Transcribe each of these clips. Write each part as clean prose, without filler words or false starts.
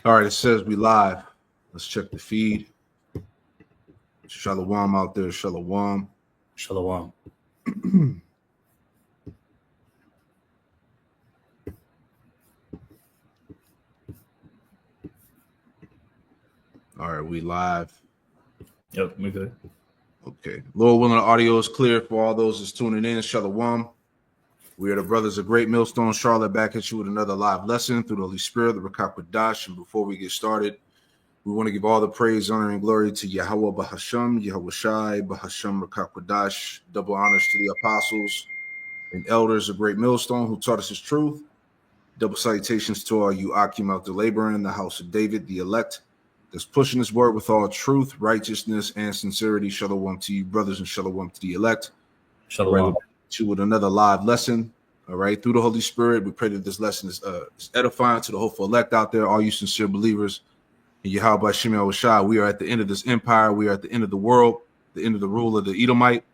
All right, it says we live. Let's check the feed. Shalom out there, shalom. Shalom. All right, we live. Yep, we're good. Okay. Lord willing, the audio is clear for all those that's tuning in. Shalom. We are the brothers of Great Millstone, Charlotte, back at you with another live lesson through the Holy Spirit, the Rakak Dash. And before we get started, we want to give all the praise, honor, and glory to Yahweh Bahasham, Yahweh Shai, Bahasham Rakak Dash. Double honors to the apostles and elders of Great Millstone who taught us his truth. Double salutations to all you Akim out the labor in the house of David, the elect, that's pushing this word with all truth, righteousness, and sincerity. Shalom to you, brothers, and shalom to the elect. Shalom. All right, to with another live lesson. All right, through the Holy Spirit, we pray that this lesson is edifying to the hopeful elect out there, all you sincere believers. And Yahweh Shem Yahushua, we are at the end of this empire. We are at the end of the world, the end of the rule of the Edomite,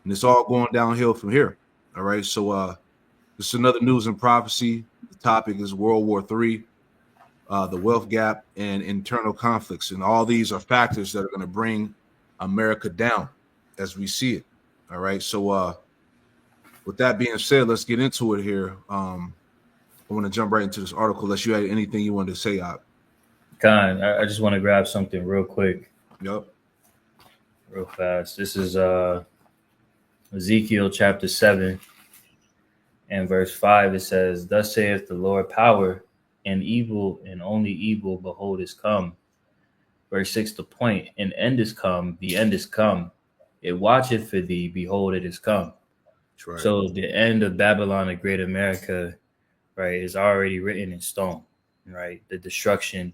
and it's all going downhill from here. All right, so this is another news and prophecy. The topic is World War III, the wealth gap, and internal conflicts. And all these are factors that are going to bring America down as we see it. All right. So with that being said, let's get into it here. I want to jump right into this article unless you had anything you wanted to say, Op. Khan, I just want to grab something real quick, Yep. real fast. This is Ezekiel chapter 7 and verse 5. It says, "Thus saith the Lord, power and evil and only evil, behold, is come." Verse 6, the point, "An end is come, the end is come. It watcheth for thee, behold, it is come." That's right. So the end of Babylon, the great America, right, is already written in stone, right? The destruction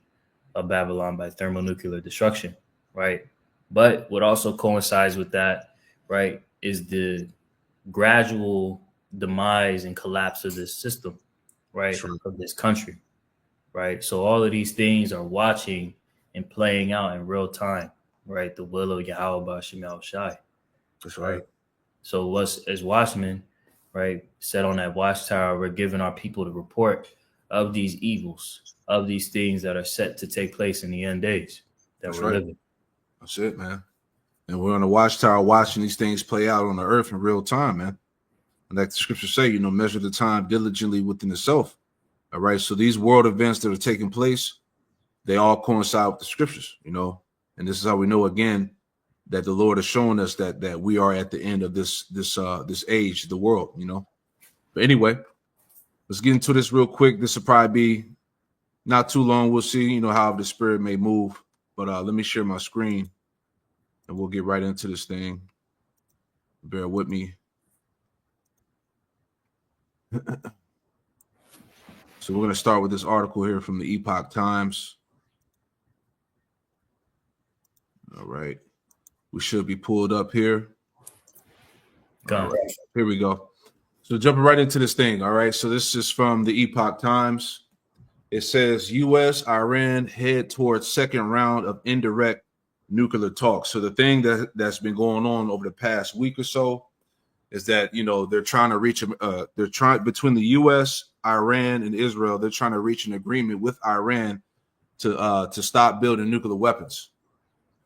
of Babylon by thermonuclear destruction, right? But what also coincides with that, right, is the gradual demise and collapse of this system, right, Sure. of this country, right? So all of these things are watching and playing out in real time, right? The will of Yahweh Bashim Shai. That's right. So us as watchmen, right, set on that watchtower, we're giving our people the report of these evils, of these things that are set to take place in the end days that That's we're right. living. That's it, man. And we're on the watchtower watching these things play out on the earth in real time, man. And like the scriptures say, measure the time diligently within itself. All right. So these world events that are taking place, they all coincide with the scriptures, and this is how we know again that the Lord is showing us that we are at the end of this age, the world, But anyway, let's get into this real quick. This will probably be not too long. We'll see, how the spirit may move. But let me share my screen and we'll get right into this thing. Bear with me. So we're going to start with this article here from the Epoch Times. All right. We should be pulled up here. All right. Here we go. So jumping right into this thing. All right. So this is from the Epoch Times. It says U.S. Iran head towards second round of indirect nuclear talks. So the thing that's been going on over the past week or so is that, they're trying to reach between the U.S., Iran, and Israel. They're trying to reach an agreement with Iran to stop building nuclear weapons.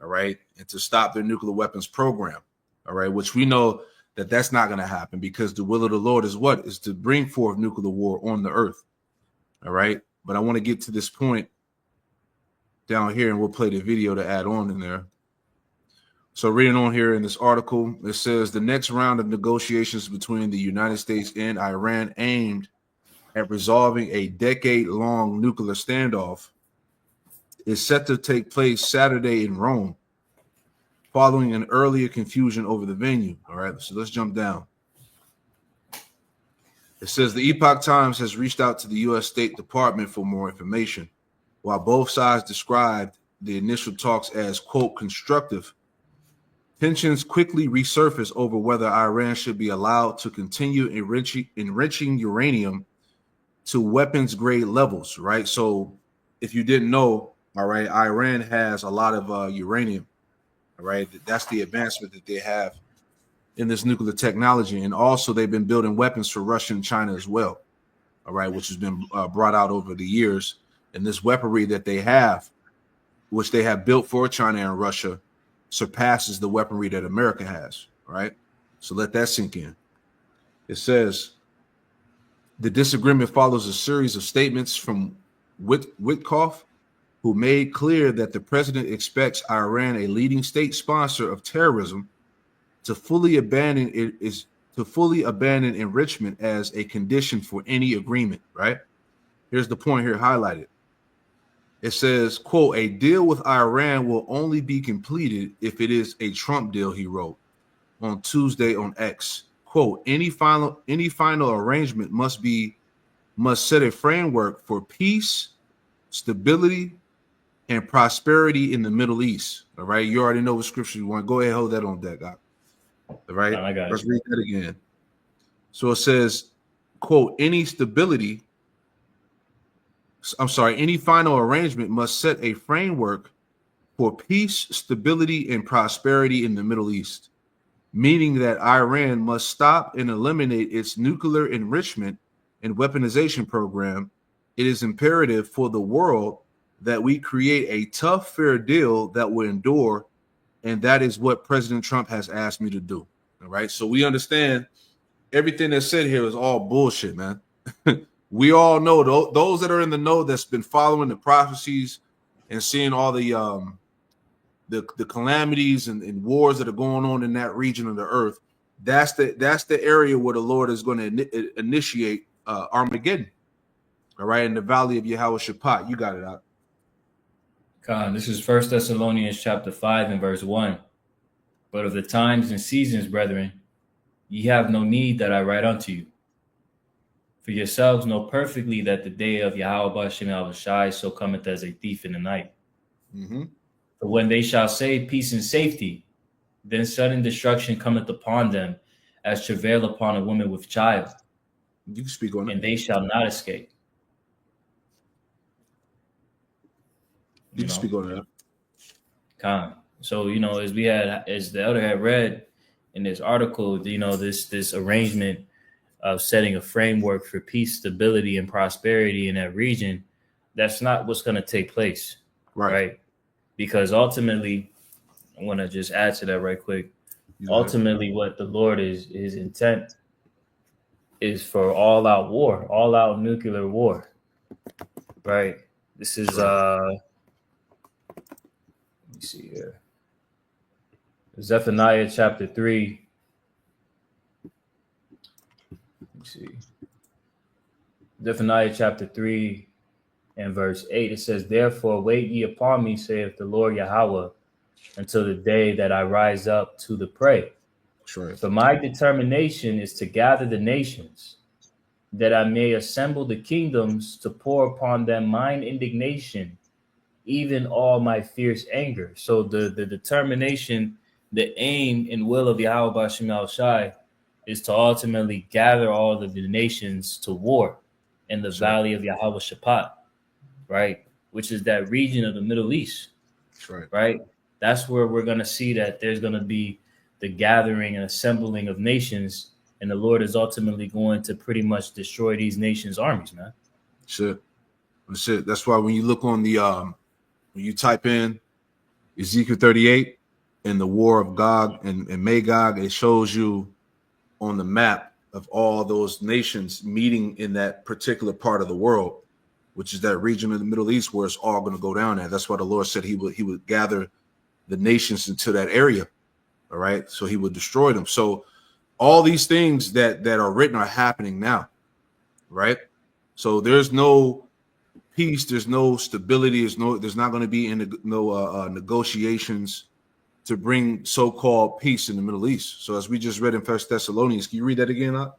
All right. And to stop their nuclear weapons program. All right. Which we know that that's not going to happen because the will of the Lord is what? Is to bring forth nuclear war on the earth. All right. But I want to get to this point down here and we'll play the video to add on in there. So reading on here in this article, it says the next round of negotiations between the United States and Iran aimed at resolving a decade-long nuclear standoff is set to take place Saturday in Rome, following an earlier confusion over the venue. All right, so let's jump down. It says the Epoch Times has reached out to the U.S. State Department for more information. While both sides described the initial talks as, quote, constructive, tensions quickly resurfaced over whether Iran should be allowed to continue enriching uranium to weapons-grade levels, right? So if you didn't know, all right, Iran has a lot of uranium, all right? That's the advancement that they have in this nuclear technology. And also they've been building weapons for Russia and China as well, all right, which has been brought out over the years. And this weaponry that they have, which they have built for China and Russia, surpasses the weaponry that America has, right? So let that sink in. It says, the disagreement follows a series of statements from Witkoff, who made clear that the president expects Iran, a leading state sponsor of terrorism, to fully abandon enrichment as a condition for any agreement, right? Here's the point here highlighted. It says, quote, a deal with Iran will only be completed if it is a Trump deal, he wrote on Tuesday on X. Quote, any final arrangement must set a framework for peace, stability, and prosperity in the Middle East. All right. You already know what scripture you want. Go ahead, hold that on deck. All right. I got Let's you. read that again. So it says, quote, any final arrangement must set a framework for peace, stability, and prosperity in the Middle East, meaning that Iran must stop and eliminate its nuclear enrichment and weaponization program. It is imperative for the world that we create a tough, fair deal that will endure, and that is what President Trump has asked me to do. All right, so we understand everything that's said here is all bullshit, man. We all know those that are in the know that's been following the prophecies and seeing all the calamities and wars that are going on in that region of the earth. That's the area where the Lord is going to initiate Armageddon. All right, in the valley of Yahweh Shaphat. You got it out. God, this is 1 Thessalonians chapter 5 and verse 1. But of the times and seasons, brethren, ye have no need that I write unto you. For yourselves know perfectly that the day of Yahweh Bashem Yahushai so cometh as a thief in the night. Mm-hmm. For when they shall say peace and safety, then sudden destruction cometh upon them, as travail upon a woman with child. You can speak on it. And they shall not escape. You can speak on that. Con. So, as the elder had read in this article, this arrangement of setting a framework for peace, stability, and prosperity in that region, that's not what's going to take place. Right? Because ultimately, I want to just add to that right quick. Ultimately, what the Lord his intent is for all out war, all out nuclear war. Right? This is let me see here. Zephaniah chapter 3. Let me see. Zephaniah chapter 3 and verse 8. It says, therefore wait ye upon me, saith the Lord Yahweh, until the day that I rise up to the prey. Right. For my determination is to gather the nations, that I may assemble the kingdoms to pour upon them mine indignation, even all my fierce anger. So the determination, the aim and will of Yahweh Bashem Yahushai is to ultimately gather all of the nations to war in the valley of Yahweh Shaphat, right? Which is that region of the Middle East, right? That's where we're going to see that there's going to be the gathering and assembling of nations, and the Lord is ultimately going to pretty much destroy these nations' armies, man. Shit. That's why when you look on the when you type in Ezekiel 38 and the war of Gog and Magog, it shows you on the map of all those nations meeting in that particular part of the world, which is that region of the Middle East where it's all going to go down at. That's why the Lord said he would gather the nations into that area. All right. So he would destroy them. So all these things that are written are happening now. Right. So there's no peace. There's no stability. There's not going to be negotiations to bring so-called peace in the Middle East. So as we just read in 1 Thessalonians, can you read that again? 1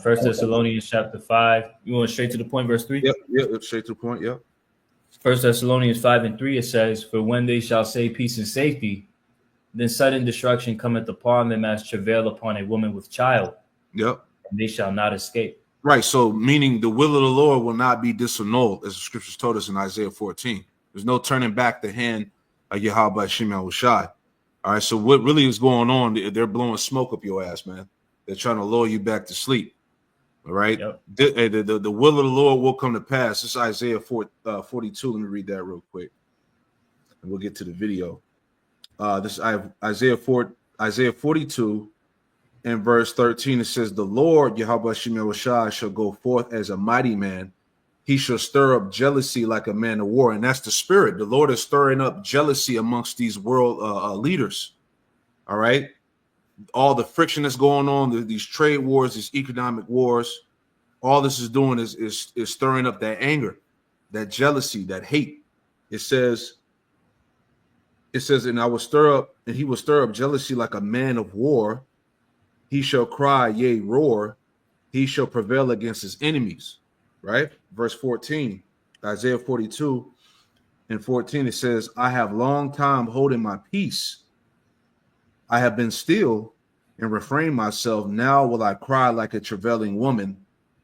Thessalonians chapter 5. You want straight to the point, verse 3? Yep, straight to the point. Yep. 1 Thessalonians 5 and 3, it says, for when they shall say peace and safety, then sudden destruction cometh upon them as travail upon a woman with child. Yep. And they shall not escape. Right. So meaning the will of the Lord will not be disannulled, as the scriptures told us in Isaiah 14. There's no turning back the hand of Yahweh Bashem Yahushai. All right. So what really is going on? They're blowing smoke up your ass, man. They're trying to lure you back to sleep. All right. Yep. The will of the Lord will come to pass. This is Isaiah 42. Let me read that real quick, and we'll get to the video. This Isaiah 42 and verse 13. It says, "The Lord Yahweh Shemel shall go forth as a mighty man. He shall stir up jealousy like a man of war." And that's the spirit. The Lord is stirring up jealousy amongst these world leaders. All right. All the friction that's going on, these trade wars, these economic wars, all this is doing is stirring up that anger, that jealousy, that hate. It says, and I will stir up, and he will stir up jealousy like a man of war. He shall cry, yea, roar. He shall prevail against his enemies. Right? Verse 14, Isaiah 42 and 14, it says, "I have long time holding my peace. I have been still and refrained myself. Now will I cry like a travailing woman.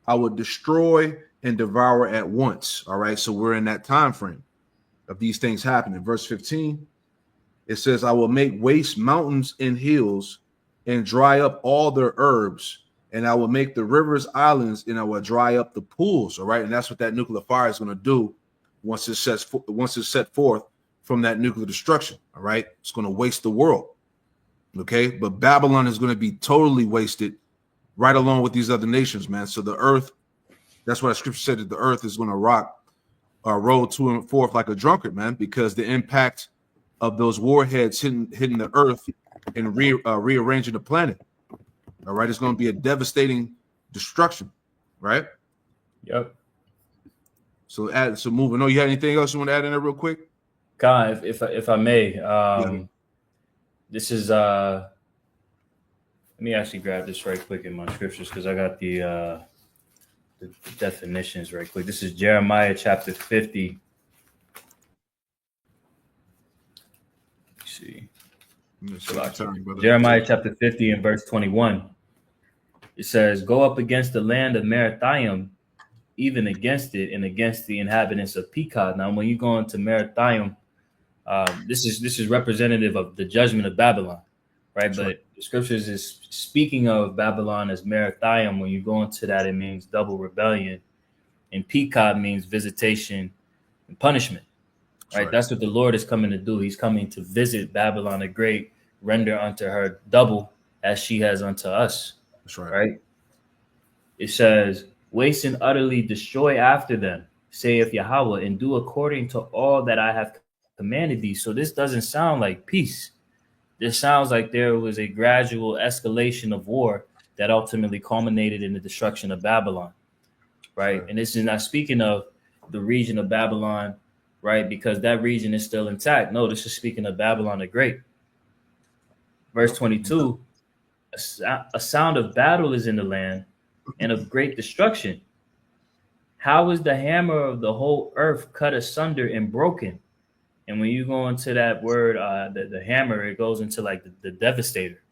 I will destroy and devour at once." All right. So we're in that time frame of these things happening. Verse 15, it says, "I will make waste mountains and hills and dry up all their herbs. And I will make the rivers islands, and I will dry up the pools." All right. And that's what that nuclear fire is going to do once it's set forth from that nuclear destruction. All right. It's going to waste the world. Okay. But Babylon is going to be totally wasted right along with these other nations, man. So the earth, that's why the scripture said that the earth is going to roll to and forth like a drunkard, man, because the impact of those warheads hitting the earth and rearranging the planet. All right, it's going to be a devastating destruction, right? Yep. So moving on. You had anything else you want to add in there real quick? God, if I may, This is let me actually grab this right quick in my scriptures because I got the definitions right quick. This is Jeremiah chapter 50. Let's see. Jeremiah chapter 50 and verse 21. It says, "Go up against the land of Merathaim, even against it, and against the inhabitants of Pekod." Now, when you go into Merathaim, this is representative of the judgment of Babylon, right? That's but the scriptures is speaking of Babylon as Merathaim. When you go into that, it means double rebellion, and Pekod means visitation and punishment. Right? That's what the Lord is coming to do. He's coming to visit Babylon the Great, render unto her double as she has unto us. That's right. Right? It says, "Waste and utterly destroy after them, saith Yahweh, and do according to all that I have commanded thee." So this doesn't sound like peace. This sounds like there was a gradual escalation of war that ultimately culminated in the destruction of Babylon. Right? And this is not speaking of the region of Babylon, right? Because that region is still intact. No, this is speaking of Babylon the Great. Verse 22, "A sound of battle is in the land and of great destruction. How is the hammer of the whole earth cut asunder and broken?" And when you go into that word, the hammer, it goes into like the devastator,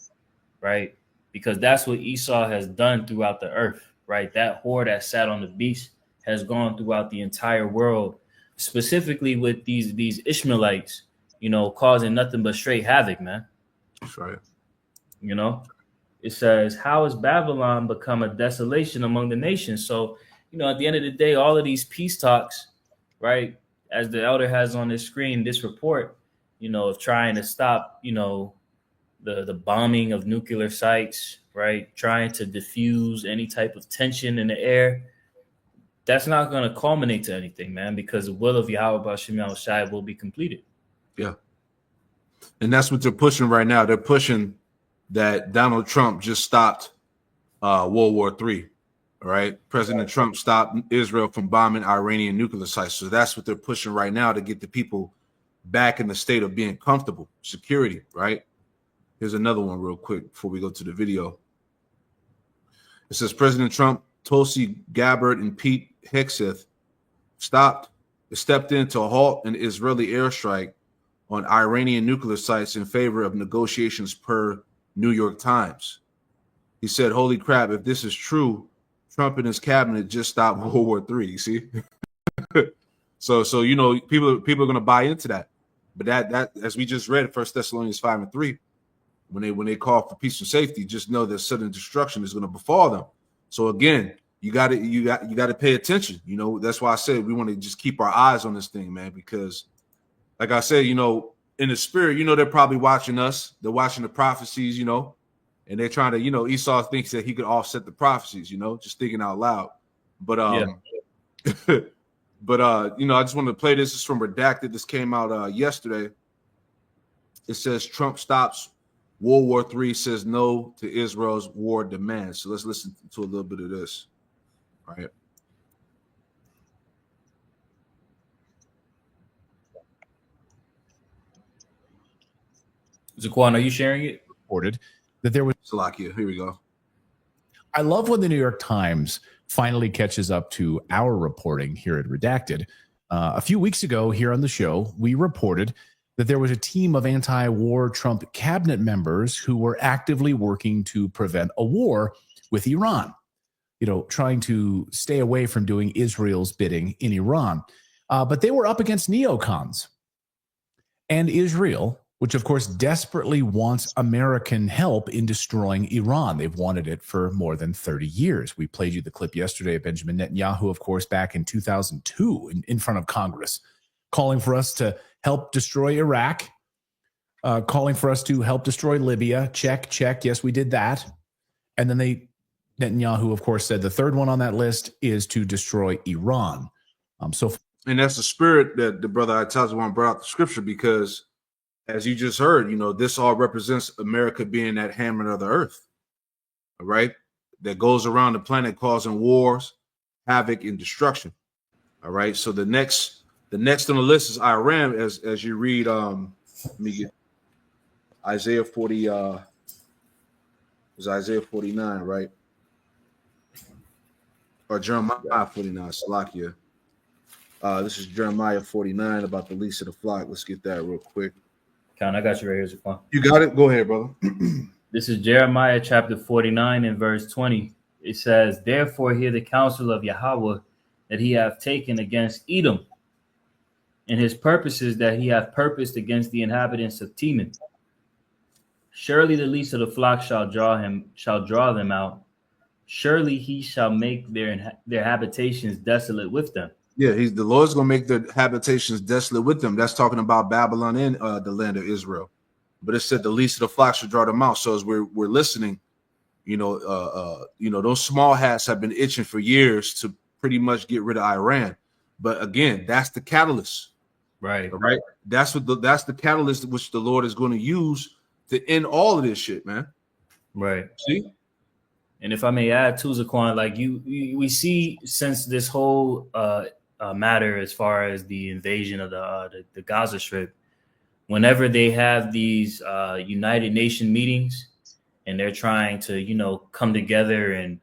right? Because that's what Esau has done throughout the earth, right? That whore that sat on the beast has gone throughout the entire world, specifically with these Ishmaelites, causing nothing but straight havoc, man. That's right. It says, "How has Babylon become a desolation among the nations?" So, at the end of the day, all of these peace talks, right, as the elder has on his screen, this report, of trying to stop, the bombing of nuclear sites, right, trying to diffuse any type of tension in the air, that's not going to culminate to anything, man, because the will of Yahweh B'Shem Yahushai will be completed. Yeah. And that's what they're pushing right now. They're pushing that Donald Trump just stopped World War III. All right. President Trump stopped Israel from bombing Iranian nuclear sites. So that's what they're pushing right now to get the people back in the state of being comfortable, security. Right. Here's another one real quick before we go to the video. It says President Trump, Tulsi Gabbard, and Pete Hegseth stepped in to halt an Israeli airstrike on Iranian nuclear sites in favor of negotiations, per New York Times. He said, "Holy crap, if this is true, Trump and his cabinet just stopped World War III." You see? so people are going to buy into that. But that as we just read, 1 Thessalonians 5:3, when they call for peace and safety, just know that sudden destruction is going to befall them. So again, you got to pay attention. You know, that's why I said we want to just keep our eyes on this thing, man, because like I said, you know, in the spirit, you know, they're probably watching us. They're watching the prophecies, you know, and they're trying to, you know, Esau thinks that he could offset the prophecies, you know, just thinking out loud. But but you know, I just wanted to play this. This is from Redacted. This came out yesterday. It says Trump stops World War III, says no to Israel's war demands. So let's listen to a little bit of this. All right. Zaquan, are you sharing it? Reported that there was Salakia. Here we go. I love when the New York Times finally catches up to our reporting here at Redacted. A few weeks ago here on the show, we reported that there was a team of anti-war Trump cabinet members who were actively working to prevent a war with Iran, you know, trying to stay away from doing Israel's bidding in Iran. But they were up against neocons. And Israel, which of course desperately wants American help in destroying Iran. They've wanted it for more than 30 years. We played you the clip yesterday of Benjamin Netanyahu, of course, back in 2002 in front of Congress, calling for us to help destroy Iraq, calling for us to help destroy Libya. Check, check. Yes, we did that. And then Netanyahu, of course, said the third one on that list is to destroy Iran. And that's the spirit that the brother Atazawan brought out the scripture, because as you just heard, you know, this all represents America being that hammer of the earth, all right, that goes around the planet causing wars, havoc, and destruction. All right. So the next on the list is Iran, as you read let me get Isaiah 40 is Isaiah 49, right? Or Jeremiah 49, Salakia. This is Jeremiah 49 about the least of the flock. Let's get that real quick. Count, I got you right here, Zaquan. You got it? Go ahead, brother. This is Jeremiah chapter 49 and verse 20. It says, therefore hear the counsel of Yahweh that he hath taken against Edom, and his purposes that he hath purposed against the inhabitants of Teman. Surely the least of the flock shall draw them out. Surely he shall make their habitations desolate with them. Yeah, the Lord's gonna make their habitations desolate with them. That's talking about Babylon and the land of Israel. But it said the least of the flock should draw them out. So as we're listening, you know, those small hats have been itching for years to pretty much get rid of Iran. But again, that's the catalyst, right? Right. That's the catalyst which the Lord is going to use to end all of this shit, man. Right. See. And if I may add to Zaquan, like we see since this whole matter as far as the invasion of the Gaza Strip, whenever they have these United Nations meetings and they're trying to, you know, come together and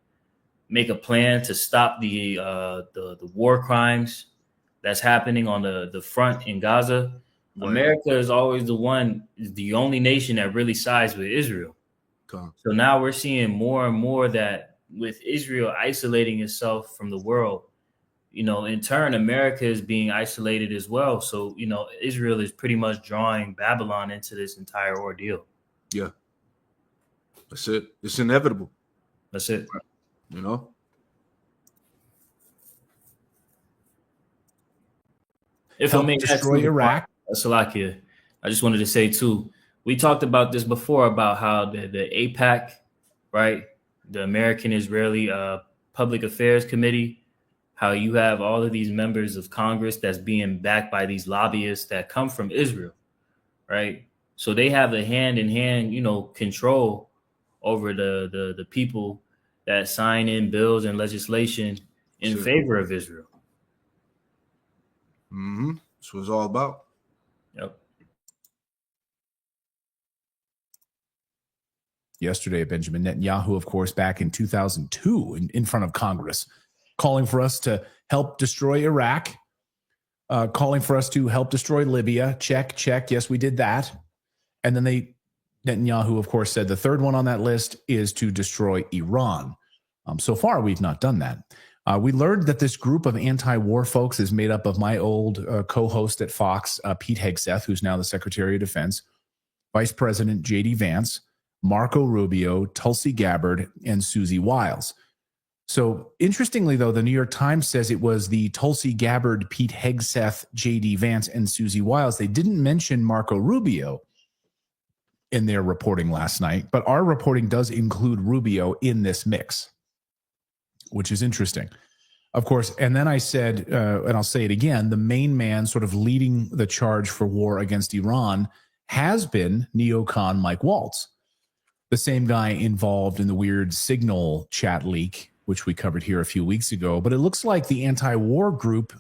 make a plan to stop the war crimes that's happening on the front in Gaza, right. America is always the only nation that really sides with Israel. So now we're seeing more and more that with Israel isolating itself from the world, you know, in turn, America is being isolated as well. So, you know, Israel is pretty much drawing Babylon into this entire ordeal. Yeah. That's it. It's inevitable. That's it. You know? If I may destroy Iraq, Salakia, I just wanted to say too, we talked about this before about how the AIPAC, right, the American Israeli Public Affairs Committee, how you have all of these members of Congress that's being backed by these lobbyists that come from Israel, right? So they have a hand-in-hand, you know, control over the people that sign in bills and legislation in favor of Israel. Mm-hmm. That's what it's all about. Yep. Yesterday, Benjamin Netanyahu, of course, back in 2002 in front of Congress, calling for us to help destroy Iraq, calling for us to help destroy Libya. Check, check. Yes, we did that. And then Netanyahu, of course, said the third one on that list is to destroy Iran. So far, we've not done that. We learned that this group of anti-war folks is made up of my old co-host at Fox, Pete Hegseth, who's now the Secretary of Defense, Vice President J.D. Vance, Marco Rubio, Tulsi Gabbard, and Susie Wiles. So interestingly, though, the New York Times says it was the Tulsi Gabbard, Pete Hegseth, J.D. Vance, and Susie Wiles. They didn't mention Marco Rubio in their reporting last night, but our reporting does include Rubio in this mix, which is interesting. Of course, and then I said, and I'll say it again, the main man sort of leading the charge for war against Iran has been neocon Mike Waltz, the same guy involved in the weird Signal chat leak, which we covered here a few weeks ago. But it looks like the anti-war group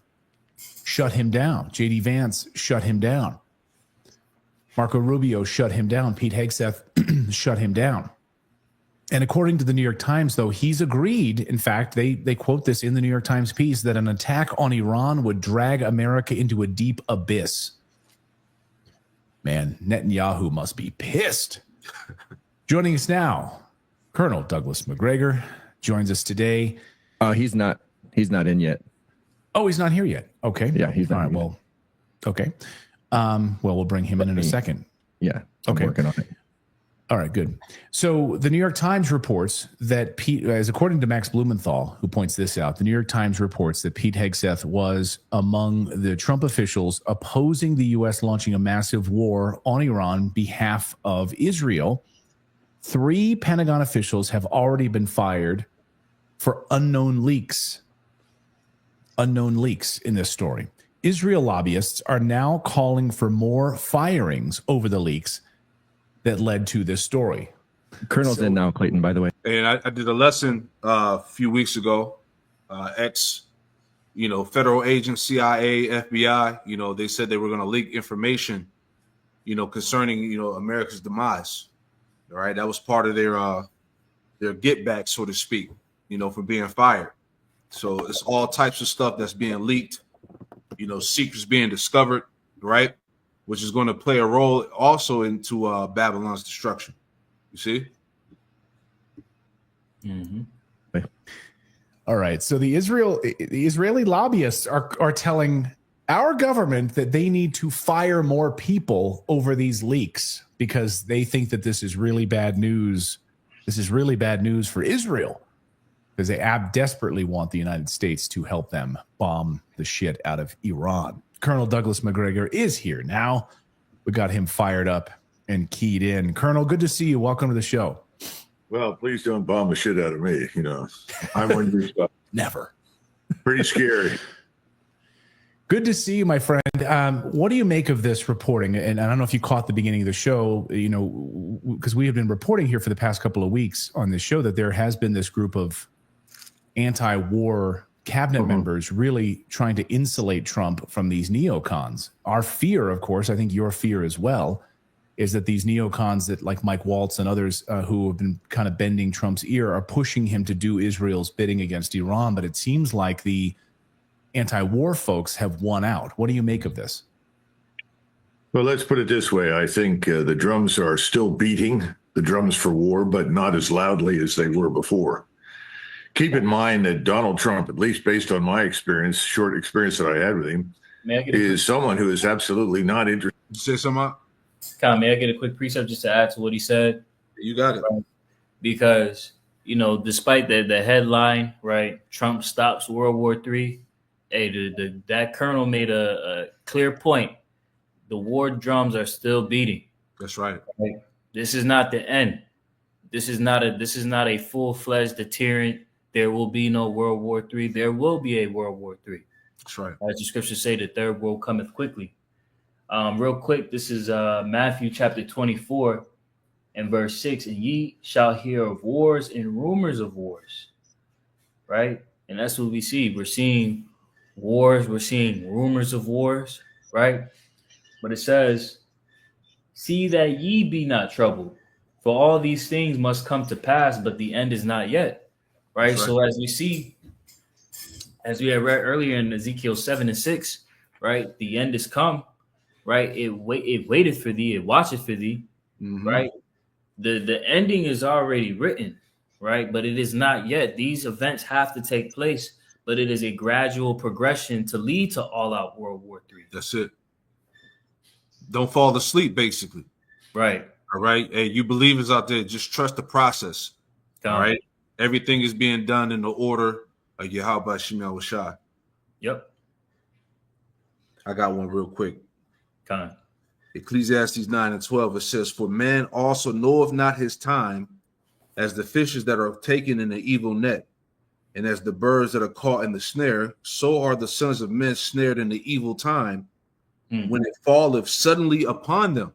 shut him down. J.D. Vance shut him down. Marco Rubio shut him down. Pete Hegseth shut him down. And according to the New York Times, though, he's agreed. In fact, they quote this in the New York Times piece that an attack on Iran would drag America into a deep abyss. Man, Netanyahu must be pissed. Joining us now, Colonel Douglas Macgregor joins us today. He's not in yet. Oh, he's not here yet. Okay. Yeah, he's not. All right. Well, okay. Well, we'll bring him in a second. Yeah. I'm working on it. All right, good. So the New York Times reports that Pete, as according to Max Blumenthal, who points this out, the New York Times reports that Pete Hegseth was among the Trump officials opposing the U.S. launching a massive war on Iran on behalf of Israel. 3 Pentagon officials have already been fired for unknown leaks. Unknown leaks in this story. Israel lobbyists are now calling for more firings over the leaks that led to this story. Colonel's in now, Clayton, by the way. And I did a lesson a few weeks ago. Federal agents, CIA, FBI, they said they were going to leak information, concerning, America's demise. All right. That was part of their get back, so to speak, for being fired. So it's all types of stuff that's being leaked, secrets being discovered, right? Which is going to play a role also into Babylon's destruction. You see? Mm-hmm. All right. So the Israeli lobbyists are telling our government that they need to fire more people over these leaks because they think that this is really bad news. This is really bad news for Israel because they desperately want the United States to help them bomb the shit out of Iran. Colonel Douglas Macgregor is here now. We got him fired up and keyed in. Colonel, good to see you. Welcome to the show. Well, please don't bomb the shit out of me. I'm on your stuff. Never. Pretty scary. Good to see you, my friend. What do you make of this reporting? And I don't know if you caught the beginning of the show, because we have been reporting here for the past couple of weeks on this show that there has been this group of anti-war cabinet members really trying to insulate Trump from these neocons. Our fear, of course, I think your fear as well, is that these neocons that like Mike Waltz and others who have been kind of bending Trump's ear are pushing him to do Israel's bidding against Iran. But it seems like the anti-war folks have won out. What do you make of this? Well, let's put it this way. I think the drums are still beating, the drums for war, but not as loudly as they were before. Keep in mind that Donald Trump, at least based on my experience, short experience that I had with him, is someone who is absolutely not interested. Say something? Kyle, may I get a quick precept just to add to what he said? You got it. Because, despite the headline, right, Trump stops World War III, that colonel made a clear point. The war drums are still beating. That's right. This is not the end. This is not a full-fledged deterrent. There will be no World War III. There will be a World War III. That's right. As the scriptures say, the third world cometh quickly. Real quick, this is Matthew chapter 24 and verse 6. And ye shall hear of wars and rumors of wars. Right? And that's what we see. We're seeing wars. We're seeing rumors of wars. Right? But it says, see that ye be not troubled. For all these things must come to pass, but the end is not yet. Right? So as we see, as we had read earlier in Ezekiel 7:6, right? The end is come, right? It waited for thee, it watcheth for thee, right? The ending is already written, right? But it is not yet. These events have to take place, but it is a gradual progression to lead to all-out World War III. That's it. Don't fall asleep, basically. Right. All right. Hey, you believers out there, just trust the process. All right. Everything is being done in the order of Yahweh Shemel Shai. Yep. I got one real quick. Kind of. Ecclesiastes 9:12. It says, "For man also knoweth not his time, as the fishes that are taken in the evil net, and as the birds that are caught in the snare, so are the sons of men snared in the evil time, when it falleth suddenly upon them."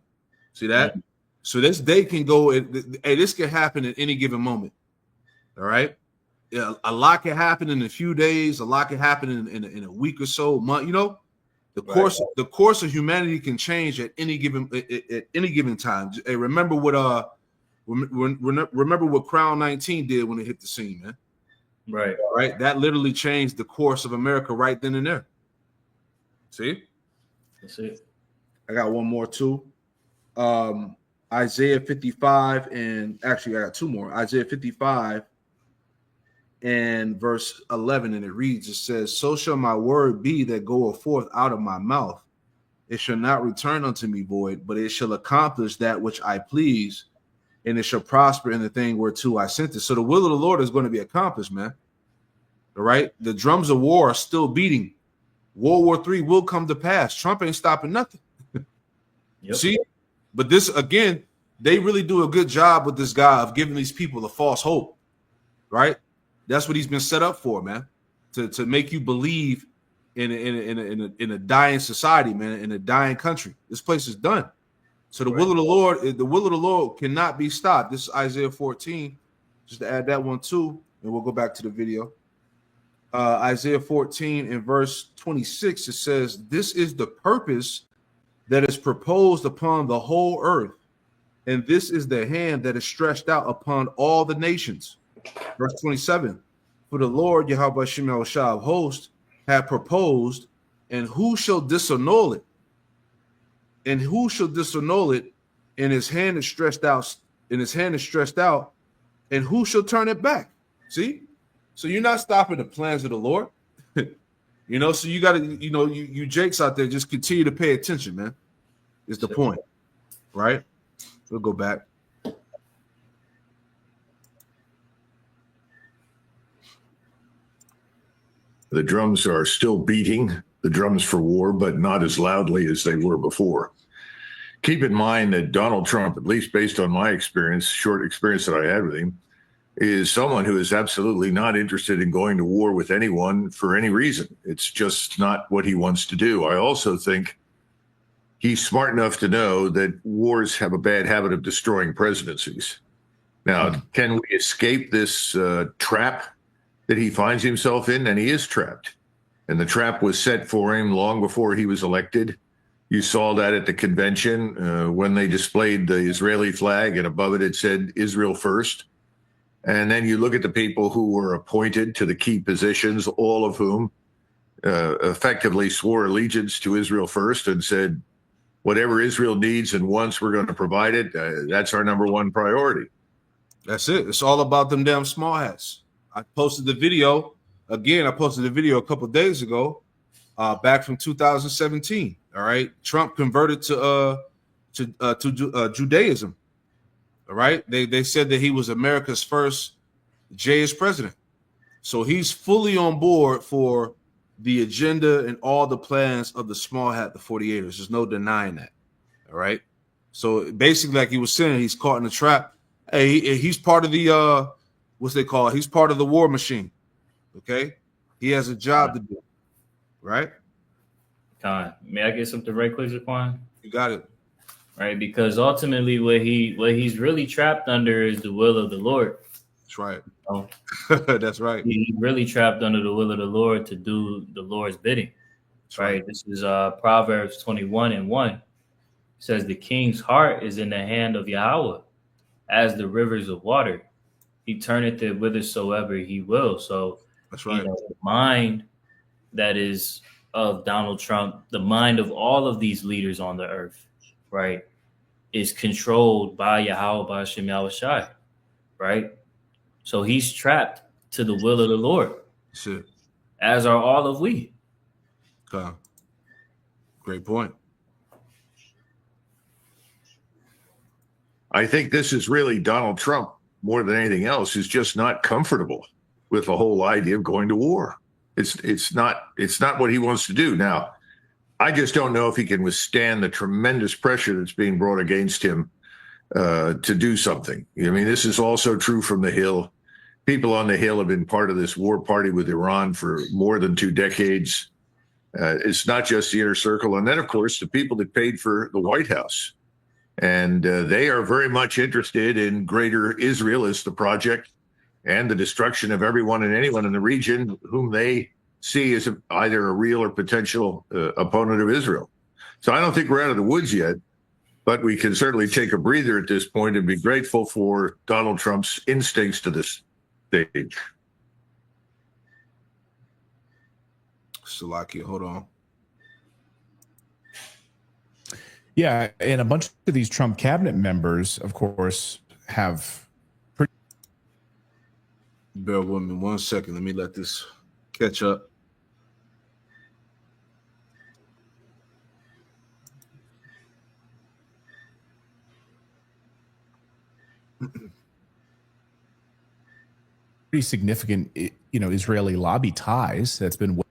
See that? So this day can go. Hey, this can happen at any given moment. All right. Yeah, a lot can happen in a few days. A lot can happen in a week or so, month. You know, the course of humanity can change at any given time. Hey, remember what remember what Crown 19 did when it hit the scene, man. Right. That literally changed the course of America right then and there. See? That's it. I got one more too. Isaiah 55, and actually I got two more. Isaiah 55 and verse 11, and it reads, it says, "So shall my word be that goeth forth out of my mouth. It shall not return unto me void, but it shall accomplish that which I please, and it shall prosper in the thing whereto I sent it." So the will of the Lord is going to be accomplished, man. All right. The drums of war are still beating. World War III will come to pass. Trump ain't stopping nothing. Yep. See? But this, again, they really do a good job with this guy of giving these people a false hope, right? That's what he's been set up for, man, to make you believe in a dying society, man, in a dying country. This place is done. So the will of the Lord cannot be stopped. This is Isaiah 14, just to add that one too, and we'll go back to the video. Isaiah 14 and verse 26, it says, "This is the purpose that is proposed upon the whole earth, and this is the hand that is stretched out upon all the nations." Verse 27, "For the Lord Yahweh Shemel Shah of hosts hath proposed, and who shall disannul it? And who shall disannul it? And his hand is stretched out, and who shall turn it back?" See? So you're not stopping the plans of the Lord. You know, so you got to, you Jakes out there, just continue to pay attention, man. Is the point, right? We'll go back. The drums are still beating, the drums for war, but not as loudly as they were before. Keep in mind that Donald Trump, at least based on my experience, short experience that I had with him, is someone who is absolutely not interested in going to war with anyone for any reason. It's just not what he wants to do. I also think he's smart enough to know that wars have a bad habit of destroying presidencies. Now, can we escape this trap that he finds himself in? And he is trapped. And the trap was set for him long before he was elected. You saw that at the convention when they displayed the Israeli flag, and above it said Israel first. And then you look at the people who were appointed to the key positions, all of whom effectively swore allegiance to Israel first and said, whatever Israel needs and wants, we're going to provide it. That's our number one priority. That's it. It's all about them damn small hats. I posted the video a couple of days ago, back from 2017. All right. Trump converted to Judaism. All right. They said that he was America's first Jewish president. So he's fully on board for the agenda and all the plans of the small hat, the 48ers. There's no denying that. All right. So basically, like he was saying, he's caught in a trap. Hey, he's part of the what's they call it? He's part of the war machine. Okay. He has a job to do. Right. May I get something right quick, Zaquan? You got it. Right, because ultimately what he's really trapped under is the will of the Lord. That's right. You know? That's right. He's really trapped under the will of the Lord to do the Lord's bidding. That's right. This is Proverbs 21:1. It says, "The king's heart is in the hand of Yahweh, as the rivers of water. He turneth it whithersoever he will." So that's right. The mind that is of Donald Trump, the mind of all of these leaders on the earth, right, is controlled by Yahweh B'Shem Yahushai, right? So he's trapped to the will of the Lord, as are all of we. Great point. I think this is really Donald Trump more than anything else, is just not comfortable with the whole idea of going to war. It's not what he wants to do. Now, I just don't know if he can withstand the tremendous pressure that's being brought against him to do something. I mean, this is also true from the Hill. People on the Hill have been part of this war party with Iran for more than 2 decades. It's not just the inner circle. And then, of course, the people that paid for the White House. And they are very much interested in greater Israel as the project and the destruction of everyone and anyone in the region whom they see as either a real or potential opponent of Israel. So I don't think we're out of the woods yet, but we can certainly take a breather at this point and be grateful for Donald Trump's instincts to this stage. Salakia, hold on. Yeah, and a bunch of these Trump cabinet members, of course, have Bear with me 1 second. Let me let this catch up. pretty significant, Israeli lobby ties. That's been. Let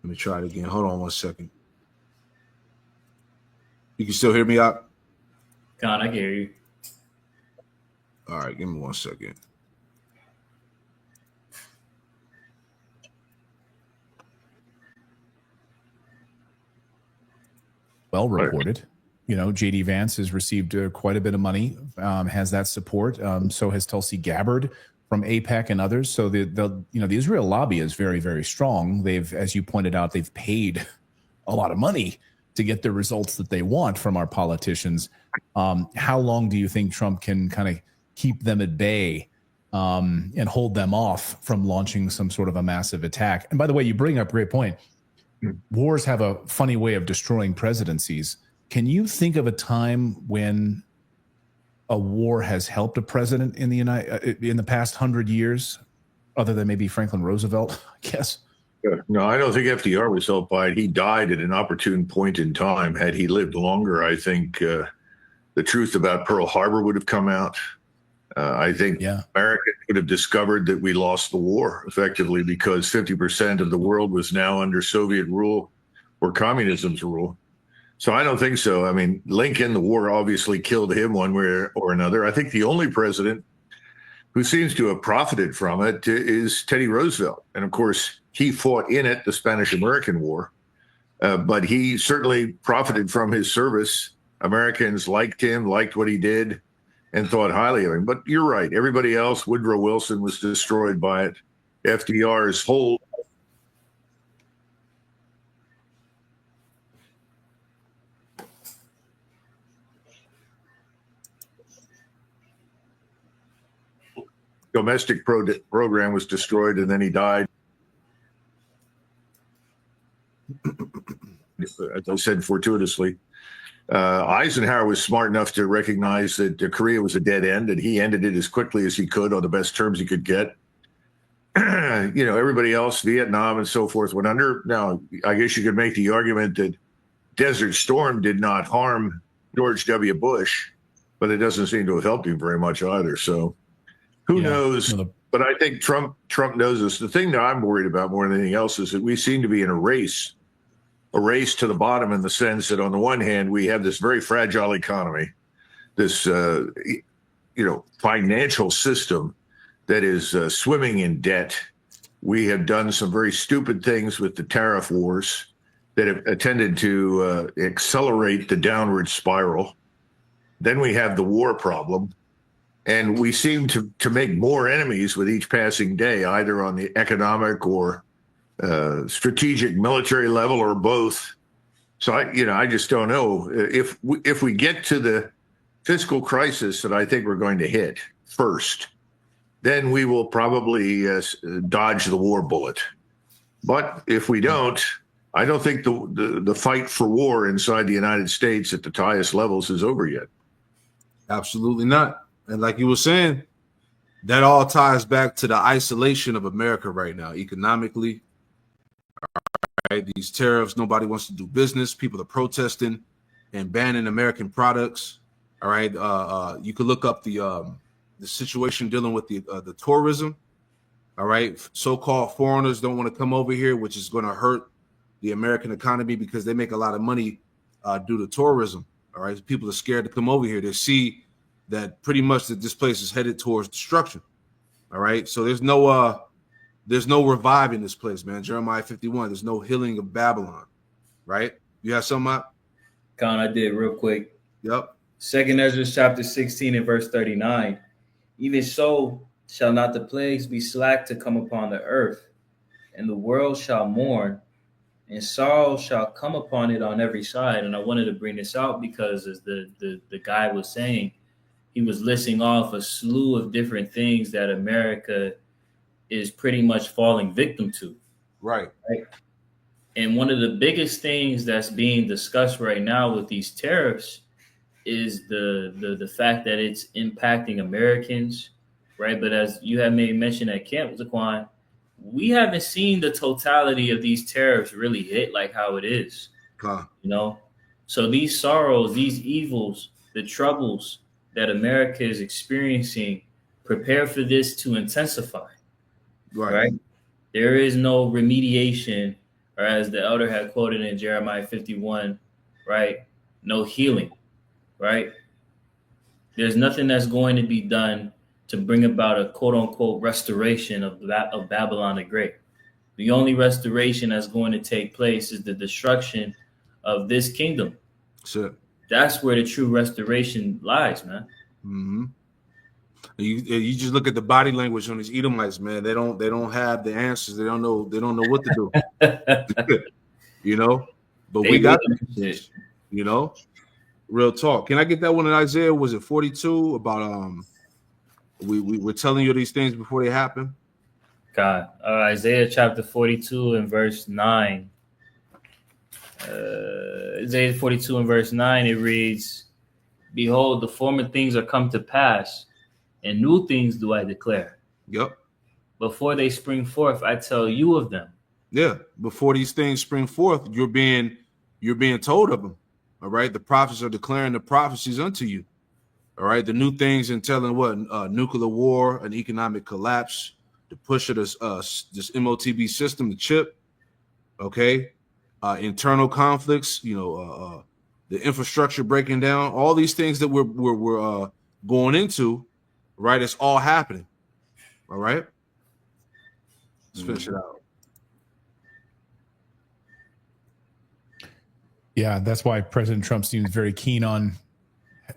me try it again. Hold on 1 second. You can still hear me out? God, I can hear you. All right, give me 1 second. Well reported. JD Vance has received quite a bit of money, has that support. So has Tulsi Gabbard from AIPAC and others. So the Israel lobby is very, very strong. They've, as you pointed out, they've paid a lot of money to get the results that they want from our politicians. How long do you think Trump can kind of keep them at bay and hold them off from launching some sort of a massive attack? And by the way, you bring up a great point. Wars have a funny way of destroying presidencies. Can you think of a time when a war has helped a president in the past 100 years, other than maybe Franklin Roosevelt, I guess? No, I don't think FDR was helped by it. He died at an opportune point in time. Had he lived longer, I think the truth about Pearl Harbor would have come out. I think Americans would have discovered that we lost the war effectively because 50% of the world was now under Soviet rule or communism's rule. So I don't think so. I mean, Lincoln, the war obviously killed him one way or another. I think the only president who seems to have profited from it is Teddy Roosevelt. And of course, he fought in it, the Spanish-American War, but he certainly profited from his service. Americans liked him, liked what he did, and thought highly of him. But you're right. Everybody else, Woodrow Wilson was destroyed by it. FDR's whole domestic program was destroyed, and then he died. As I said, fortuitously. Eisenhower was smart enough to recognize that Korea was a dead end, and he ended it as quickly as he could on the best terms he could get. Everybody else, Vietnam and so forth, went under. Now, I guess you could make the argument that Desert Storm did not harm George W. Bush, but it doesn't seem to have helped him very much either. So who knows? But I think Trump knows this. The thing that I'm worried about more than anything else is that we seem to be in a race to the bottom, in the sense that on the one hand, we have this very fragile economy, this, financial system that is swimming in debt. We have done some very stupid things with the tariff wars that have tended to accelerate the downward spiral. Then we have the war problem. And we seem to make more enemies with each passing day, either on the economic or strategic military level, or both. So I just don't know if we get to the fiscal crisis that I think we're going to hit first, then we will probably dodge the war bullet. But if we don't, I don't think the fight for war inside the United States at the highest levels is over yet. Absolutely not. And like you were saying, that all ties back to the isolation of America right now, economically. All right. right? These tariffs, nobody wants to do business. People are protesting and banning American products. All right. You could look up the situation dealing with the tourism. All right. So-called foreigners don't want to come over here, which is going to hurt the American economy because they make a lot of money due to tourism. All right. People are scared to come over here. They see that pretty much that this place is headed towards destruction. All right. So there's no reviving this place, man. Jeremiah 51. There's no healing of Babylon. Right. You have something up? Con, I did real quick. Yep. 2nd Ezra chapter 16 and verse 39. Even so shall not the plagues be slack to come upon the earth, and the world shall mourn, and sorrow shall come upon it on every side. And I wanted to bring this out because as the guy was saying, he was listing off a slew of different things that America is pretty much falling victim to. Right. And one of the biggest things that's being discussed right now with these tariffs is the fact that it's impacting Americans, right? But as you have made mention at camp, Zaquan, we haven't seen the totality of these tariffs really hit like how it is, you know? So these sorrows, these evils, the troubles that America is experiencing, prepare for this to intensify, right? There is no remediation, or as the elder had quoted in Jeremiah 51, right? No healing, right? There's nothing that's going to be done to bring about a quote unquote restoration of Babylon the Great. The only restoration that's going to take place is the destruction of this kingdom. Sure. That's where the true restoration lies, man. Mm-hmm. You just look at the body language on these Edomites, man. They don't have the answers. They don't know what to do. You know, but we got it. You know, real talk. Can I get that one in Isaiah? Was it 42 about we're telling you these things before they happen? God, Isaiah chapter 42 and verse 9. Isaiah 42 and verse 9, it reads, "Behold, the former things are come to pass, and new things do I declare. Yep. Before they spring forth, I tell you of them." Yeah. Before these things spring forth, you're being told of them. All right. The prophets are declaring the prophecies unto you. All right. The new things and telling what nuclear war, an economic collapse, the push of this MOTB system, the chip. Okay. Internal conflicts, the infrastructure breaking down, all these things that we're going into, right? It's all happening. All right. Let's finish it out. Yeah, that's why President Trump seems very keen on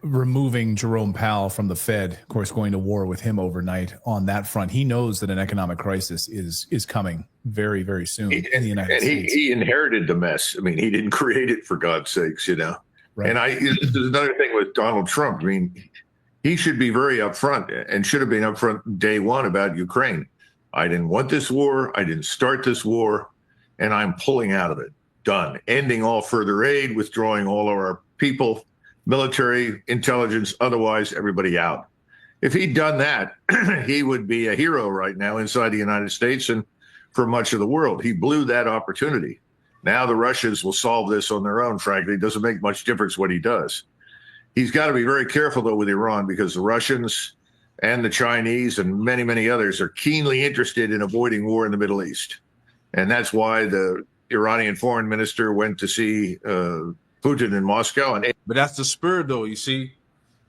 removing Jerome Powell from the Fed. Of course, going to war with him overnight on that front. He knows that an economic crisis is coming very, very soon in the United States. He inherited the mess. I mean, he didn't create it, for God's sakes, you know. Right. And there's another thing with Donald Trump. I mean, he should be very upfront and should have been upfront day one about Ukraine. I didn't want this war. I didn't start this war, and I'm pulling out of it. Done. Ending all further aid, withdrawing all of our people, military, intelligence, otherwise, everybody out. If he'd done that, he would be a hero right now inside the United States and for much of the world. He blew that opportunity. Now the Russians will solve this on their own, frankly. It doesn't make much difference what he does. He's got to be very careful, though, with Iran, because the Russians and the Chinese and many, many others are keenly interested in avoiding war in the Middle East. And that's why the Iranian foreign minister went to see Putin in Moscow. But that's the spirit, though. You see,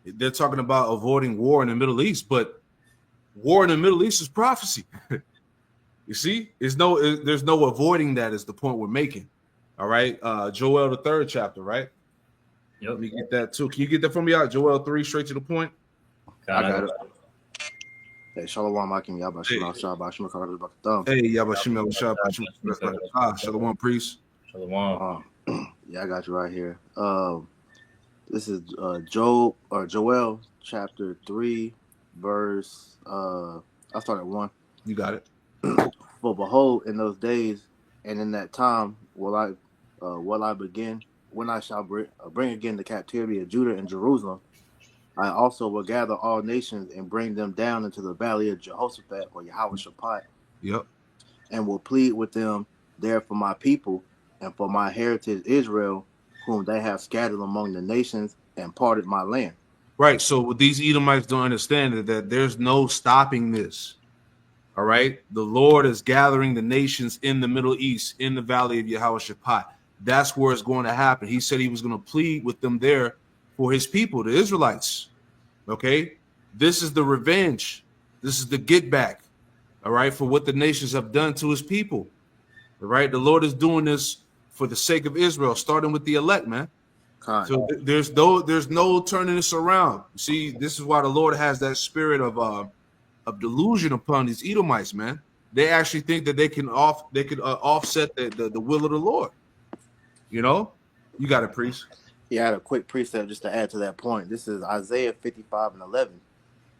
they're talking about avoiding war in the Middle East, but war in the Middle East is prophecy. You see, there's no avoiding that is the point we're making. All right. Joel, the 3rd chapter, right? Yep. Let me get that too. Can you get that from me out? Joel 3, straight to the point. I got it. Hey, Shalom, Akim, Yabba, Shalom, Shabbat, Shalom, about the thumb. Hey, Yabba, Shalom, Shalom, priest. Shalom. Yeah, I got you right here. This is Joel chapter 3, verse. I'll start at 1. You got it. For behold, in those days and in that time will I begin, when I shall bring again the captivity of Judah and Jerusalem. I also will gather all nations and bring them down into the valley of Jehoshaphat or Yahweh Shaphat. Yep. And will plead with them there for my people and for my heritage Israel, whom they have scattered among the nations and parted my land. Right. So what these Edomites don't understand is that there's no stopping this. All right. The Lord is gathering the nations in the Middle East, in the valley of Yehoshaphat. That's where it's going to happen. He said he was going to plead with them there for his people, the Israelites. Okay. This is the revenge. This is the get back. All right. For what the nations have done to his people. All right. The Lord is doing this for the sake of Israel, starting with the elect, man. So there's no turning this around. See, this is why the Lord has that spirit of delusion upon these Edomites, man. They actually think that they could offset the will of the Lord. You know, you got it, priest. Yeah, I had a quick precept just to add to that point. This is Isaiah 55:11.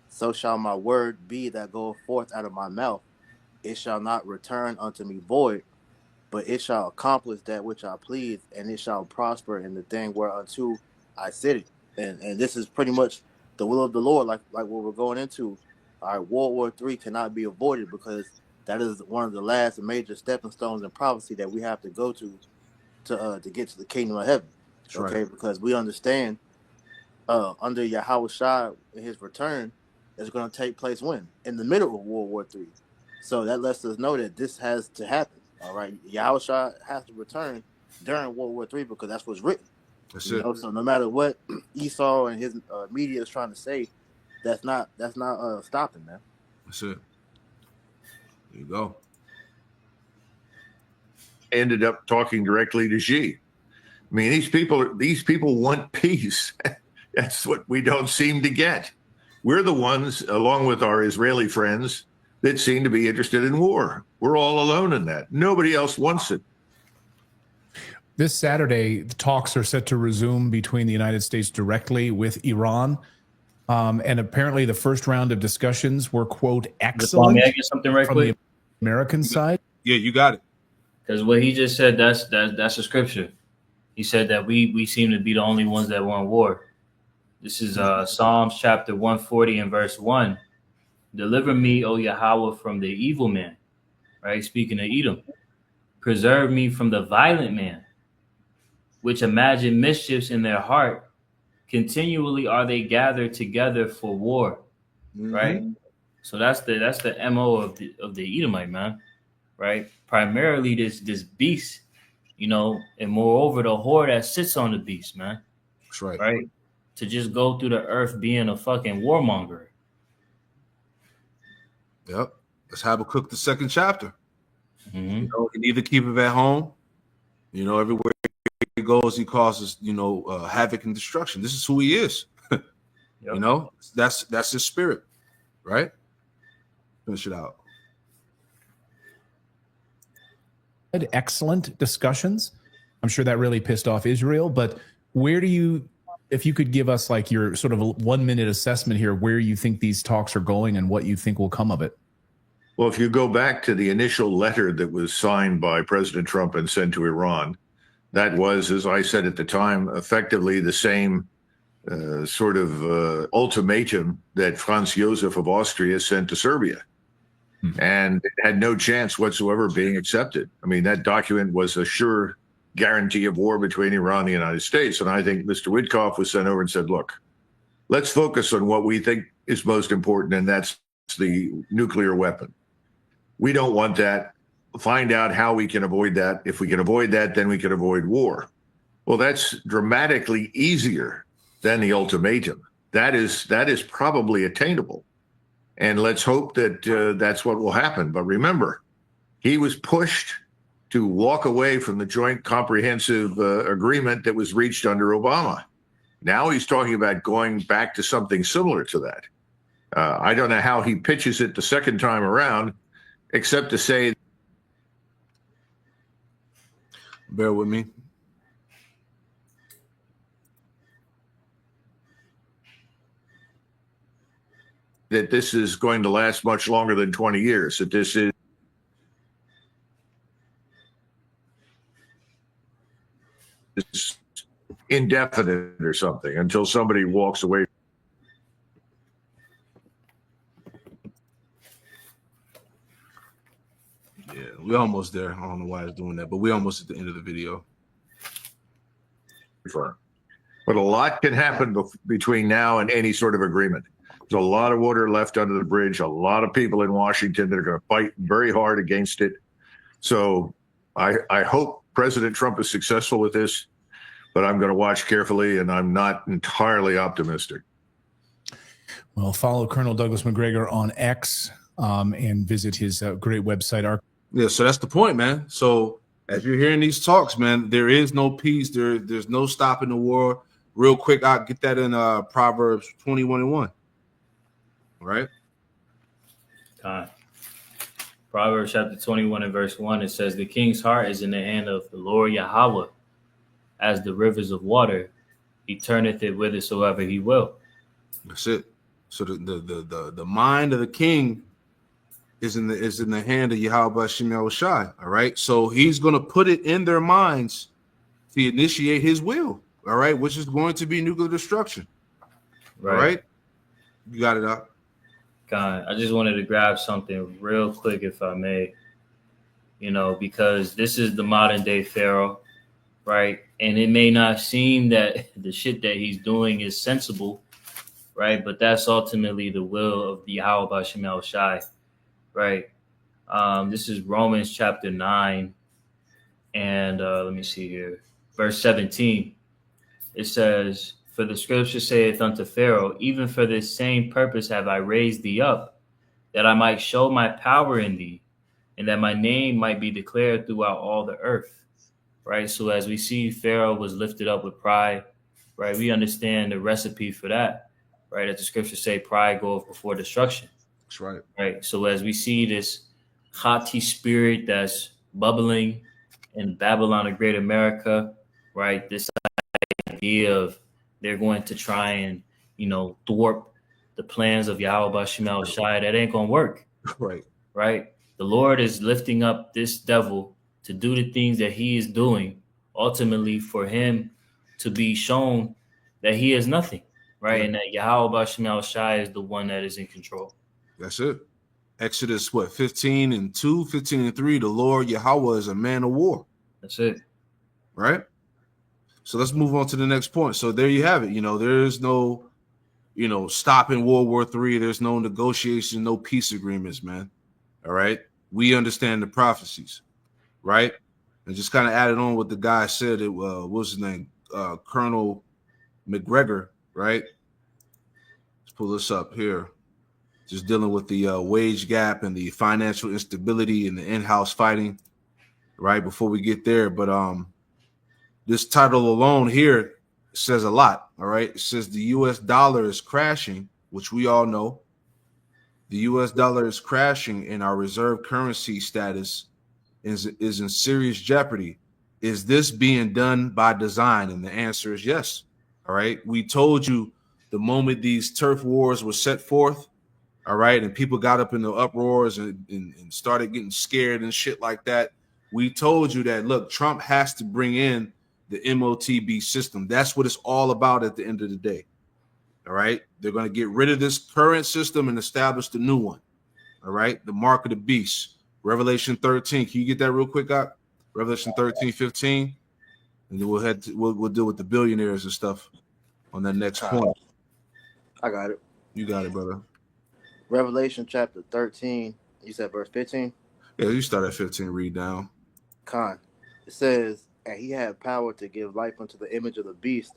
So shall my word be that goeth forth out of my mouth. It shall not return unto me void, but it shall accomplish that which I please, and it shall prosper in the thing whereunto I sent it. And this is pretty much the will of the Lord, like what we're going into. All right, World War III cannot be avoided because that is one of the last major stepping stones in prophecy that we have to go to get to the kingdom of heaven. That's okay, right. Because we understand under Yahushua in his return is going to take place when? In the middle of World War III. So that lets us know that this has to happen. All right, Yahushua has to return during World War III because that's what's written. That's it. So no matter what Esau and his media is trying to say, that's not stopping, man. That's it. There you go. Ended up talking directly to Xi. I mean, these people want peace. That's what we don't seem to get. We're the ones, along with our Israeli friends, that seem to be interested in war. We're all alone in that. Nobody else wants it. This Saturday, the talks are set to resume between the United States directly with Iran. And apparently the first round of discussions were, quote, excellent. May I get something right from quick? the American side. Yeah, you got it. Because what he just said, that's a scripture. He said that we seem to be the only ones that want war. This is Psalms chapter 140 and verse 1. Deliver me, O Yahweh, from the evil man. Right? Speaking of Edom. Preserve me from the violent man, which imagine mischiefs in their heart. Continually are they gathered together for war. Mm-hmm. Right? So that's the MO of the Edomite, man. Right? Primarily this beast, you know, and moreover the whore that sits on the beast, man. That's right. Right? To just go through the earth being a fucking warmonger. Yep. That's Habakkuk, the second chapter. Mm-hmm. You know, he either keep him at home, you know, everywhere he goes, he causes, you know, havoc and destruction. This is who he is. Yep. You know, that's his spirit, right? Finish it out. Excellent discussions. I'm sure that really pissed off Israel, but where do you, if you could give us like your sort of a 1 minute assessment here, where you think these talks are going and what you think will come of it? Well, if you go back to the initial letter that was signed by President Trump and sent to Iran, that was, as I said at the time, effectively the same sort of ultimatum that Franz Josef of Austria sent to Serbia. And it had no chance whatsoever of being accepted. I mean, that document was a sure guarantee of war between Iran and the United States. And I think Mr. Witkoff was sent over and said, look, let's focus on what we think is most important, and that's the nuclear weapon. We don't want that. Find out how we can avoid that. If we can avoid that, then we can avoid war. Well, that's dramatically easier than the ultimatum. That is probably attainable. And let's hope that that's what will happen. But remember, he was pushed to walk away from the joint comprehensive agreement that was reached under Obama. Now he's talking about going back to something similar to that. I don't know how he pitches it the second time around, except to say, bear with me. that this is going to last much longer than 20 years, that this is indefinite or something until somebody walks away. Yeah, we're almost there. I don't know why it's doing that, but we're almost at the end of the video. But a lot can happen between now and any sort of agreement. There's a lot of water left under the bridge. A lot of people in Washington that are going to fight very hard against it. So I hope President Trump is successful with this, but I'm going to watch carefully, and I'm not entirely optimistic. Well, follow Colonel Douglas Macgregor on X and visit his great website. Yeah, so that's the point, man. So as you're hearing these talks, man, there is no peace. There's no stopping the war. Real quick, I'll get that in Proverbs 21:1. Right? Proverbs chapter 21 and verse 1, it says, the king's heart is in the hand of the Lord Yahweh, as the rivers of water. He turneth it whithersoever he will. That's it. So the mind of the king is in the hand of Yahweh Shem Shai. All right. So he's going to put it in their minds to initiate his will. All right, which is going to be nuclear destruction. Right. All right. You got it up. God, I just wanted to grab something real quick, if I may, because this is the modern day Pharaoh, right? And it may not seem that the shit that he's doing is sensible, right? But that's ultimately the will of the Yahweh Shem Shai, right? This is Romans chapter 9. And let me see here. Verse 17. It says, for the scripture saith unto Pharaoh, even for this same purpose have I raised thee up, that I might show my power in thee, and that my name might be declared throughout all the earth. Right. So as we see Pharaoh was lifted up with pride, right, we understand the recipe for that, right? As the scriptures say, pride goeth before destruction. That's right. Right. So as we see this haughty spirit that's bubbling in Babylon, the Great America, right, this idea of they're going to try and, thwart the plans of Yahweh Shem Shai, that ain't going to work. Right. Right. The Lord is lifting up this devil to do the things that he is doing, ultimately for him to be shown that he is nothing. Right. Yeah. And that Yahweh Shem Shai is the one that is in control. That's it. Exodus, 15:2, 15:3. The Lord Yahweh is a man of war. That's it. Right. So let's move on to the next point. So there you have it. There's no, stopping World War III. There's no negotiation, no peace agreements, man. All right. We understand the prophecies, right? And just kind of added on what the guy said. It what was his name? Colonel Macgregor, right? Let's pull this up here. Just dealing with the wage gap and the financial instability and the in-house fighting, right? Before we get there, but this title alone here says a lot, all right? It says the U.S. dollar is crashing, which we all know. The U.S. dollar is crashing and our reserve currency status is in serious jeopardy. Is this being done by design? And the answer is yes, all right? We told you the moment these turf wars were set forth, all right, and people got up in the uproars and started getting scared and shit like that, we told you that, look, Trump has to bring in the MOTB system. That's what it's all about at the end of the day. All right. They're going to get rid of this current system and establish the new one. All right. The mark of the beast. Revelation 13. Can you get that real quick, Doc? Revelation 13:15. And then we'll deal with the billionaires and stuff on that next point. I got it. You got it, brother. Revelation chapter 13. You said verse 15? Yeah, you start at 15, read down. It says, and he had power to give life unto the image of the beast,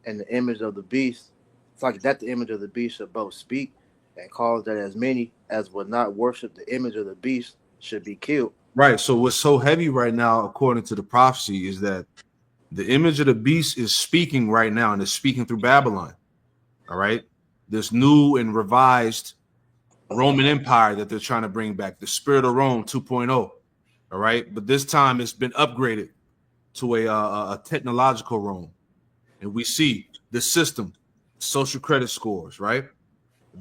and the image of the beast, it's like that the image of the beast should both speak and cause that as many as would not worship the image of the beast should be killed. Right. So what's so heavy right now, according to the prophecy, is that the image of the beast is speaking right now, and it's speaking through Babylon. All right. This new and revised Roman Empire that they're trying to bring back, the Spirit of Rome 2.0. All right. But this time it's been upgraded to a technological Rome. And we see the system, social credit scores, right?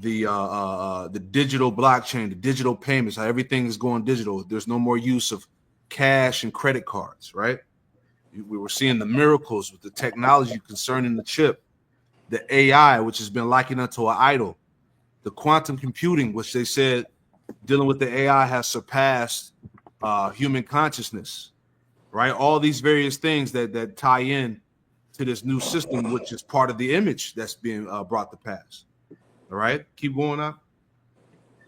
The digital blockchain, the digital payments, how everything is going digital. There's no more use of cash and credit cards, right? We were seeing the miracles with the technology concerning the chip, the AI, which has been likened unto an idol, the quantum computing, which they said dealing with the AI has surpassed human consciousness, right? All these various things that tie in to this new system, which is part of the image that's being brought to pass. All right, keep going up.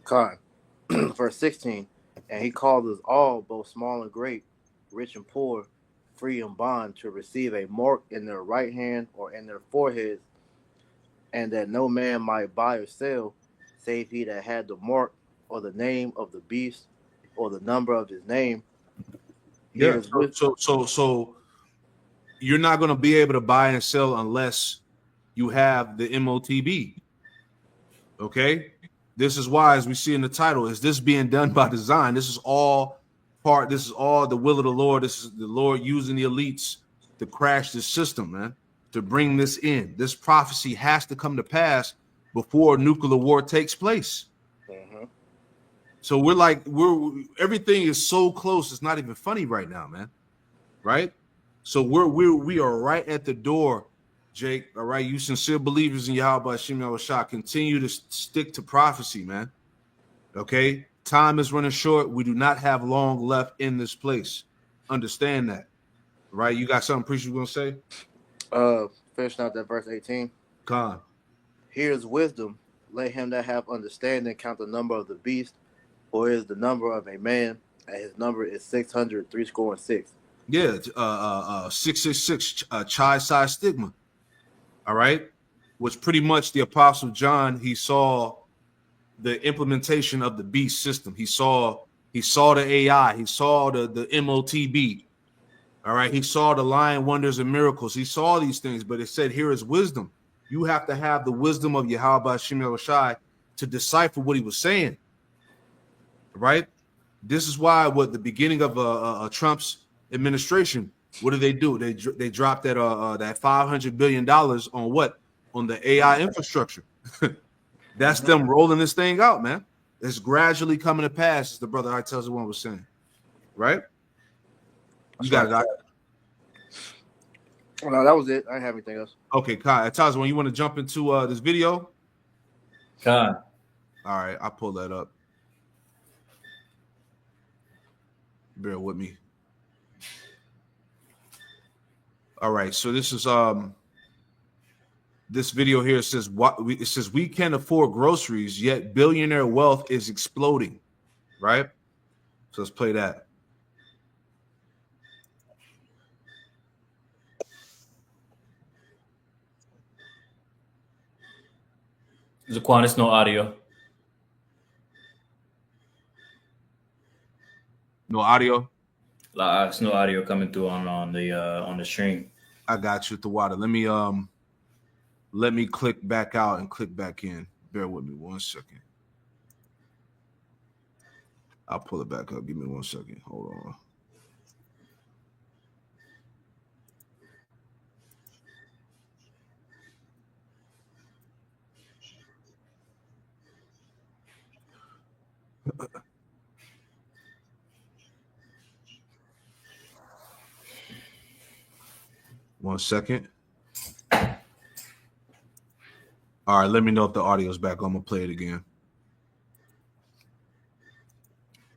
Con, verse 16, and he called us all, both small and great, rich and poor, free and bond, to receive a mark in their right hand or in their foreheads, and that no man might buy or sell, save he that had the mark or the name of the beast or the number of his name. Yeah. So you're not going to be able to buy and sell unless you have the MOTB. Okay. This is why, as we see in the title, is this being done by design? This is all part. This is all the will of the Lord. This is the Lord using the elites to crash this system, man, to bring this in. This prophecy has to come to pass before nuclear war takes place. Mm-hmm. So everything is so close. It's not even funny right now, man. Right? So we are right at the door, Jake. All right, you sincere believers in Yahweh Hashem Yahushua, continue to stick to prophecy, man. Okay, time is running short. We do not have long left in this place. Understand that, right? You got something, preacher, you gonna say? Finishing out that verse 18. Khan. Here's wisdom. Let him that have understanding count the number of the beast, for it is the number of a man, and his number is 666. Yeah, 666, chi-size stigma. All right, which pretty much the Apostle John, he saw the implementation of the beast system. He saw the AI. He saw the MOTB. All right, he saw the lying wonders and miracles. He saw these things, but it said, here is wisdom. You have to have the wisdom of Yahweh Hashem Yahushua to decipher what he was saying. Right? This is why what the beginning of Trump's administration, what do? They dropped that $500 billion on what? On the AI infrastructure. That's them rolling this thing out, man. It's gradually coming to pass, as the brother I tells one was saying. Right? You got it, Doc. No, that was it. I didn't have anything else. Okay, Kai. Tazwan, you want to jump into this video? Kai. All right, I'll pull that up. Bear with me. All right, so this is this video here says we can't afford groceries, yet billionaire wealth is exploding. Right? So let's play that. Zaquan, it's no audio. No audio? It's no audio coming through on the stream. I got you at the water. Let me click back out and click back in. Bear with me 1 second. I'll pull it back up. Give me 1 second. Hold on. One second. All right, let me know if the audio's back. I'm gonna play it again.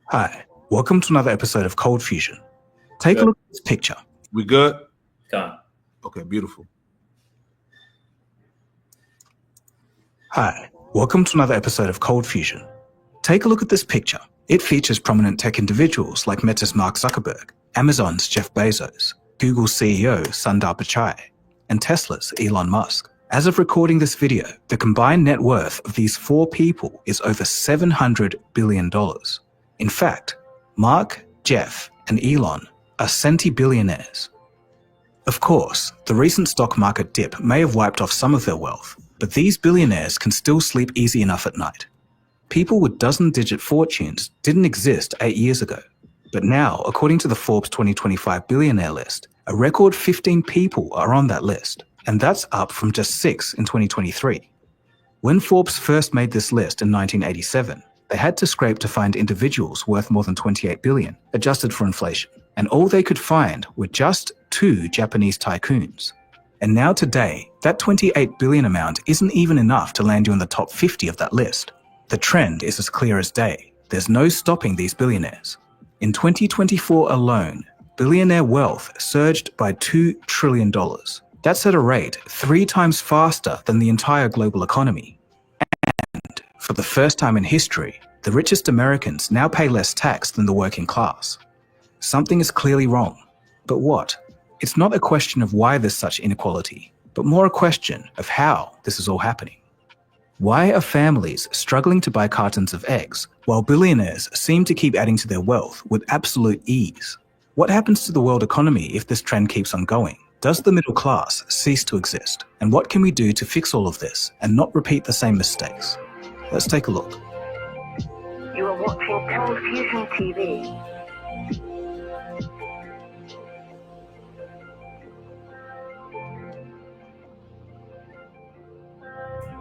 Hi, welcome to another episode of Cold Fusion. Take a look at this picture. We good? Kai. Okay, beautiful. Hi, welcome to another episode of Cold Fusion. Take a look at this picture. It features prominent tech individuals like Meta's Mark Zuckerberg, Amazon's Jeff Bezos, Google's CEO Sundar Pichai, and Tesla's Elon Musk. As of recording this video, the combined net worth of these four people is over $700 billion. In fact, Mark, Jeff, and Elon are centibillionaires. Of course, the recent stock market dip may have wiped off some of their wealth, but these billionaires can still sleep easy enough at night. People with dozen-digit fortunes didn't exist 8 years ago. But now, according to the Forbes 2025 billionaire list, a record 15 people are on that list, and that's up from just 6 in 2023. When Forbes first made this list in 1987, they had to scrape to find individuals worth more than $28 billion, adjusted for inflation, and all they could find were just 2 Japanese tycoons. And now today, that $28 billion amount isn't even enough to land you in the top 50 of that list. The trend is as clear as day. There's no stopping these billionaires. In 2024 alone, billionaire wealth surged by $2 trillion. That's at a rate 3 times faster than the entire global economy. And for the first time in history, the richest Americans now pay less tax than the working class. Something is clearly wrong. But what? It's not a question of why there's such inequality, but more a question of how this is all happening. Why are families struggling to buy cartons of eggs while billionaires seem to keep adding to their wealth with absolute ease? What happens to the world economy if this trend keeps on going? Does the middle class cease to exist? And what can we do to fix all of this and not repeat the same mistakes? Let's take a look. You are watching Cold Fusion TV.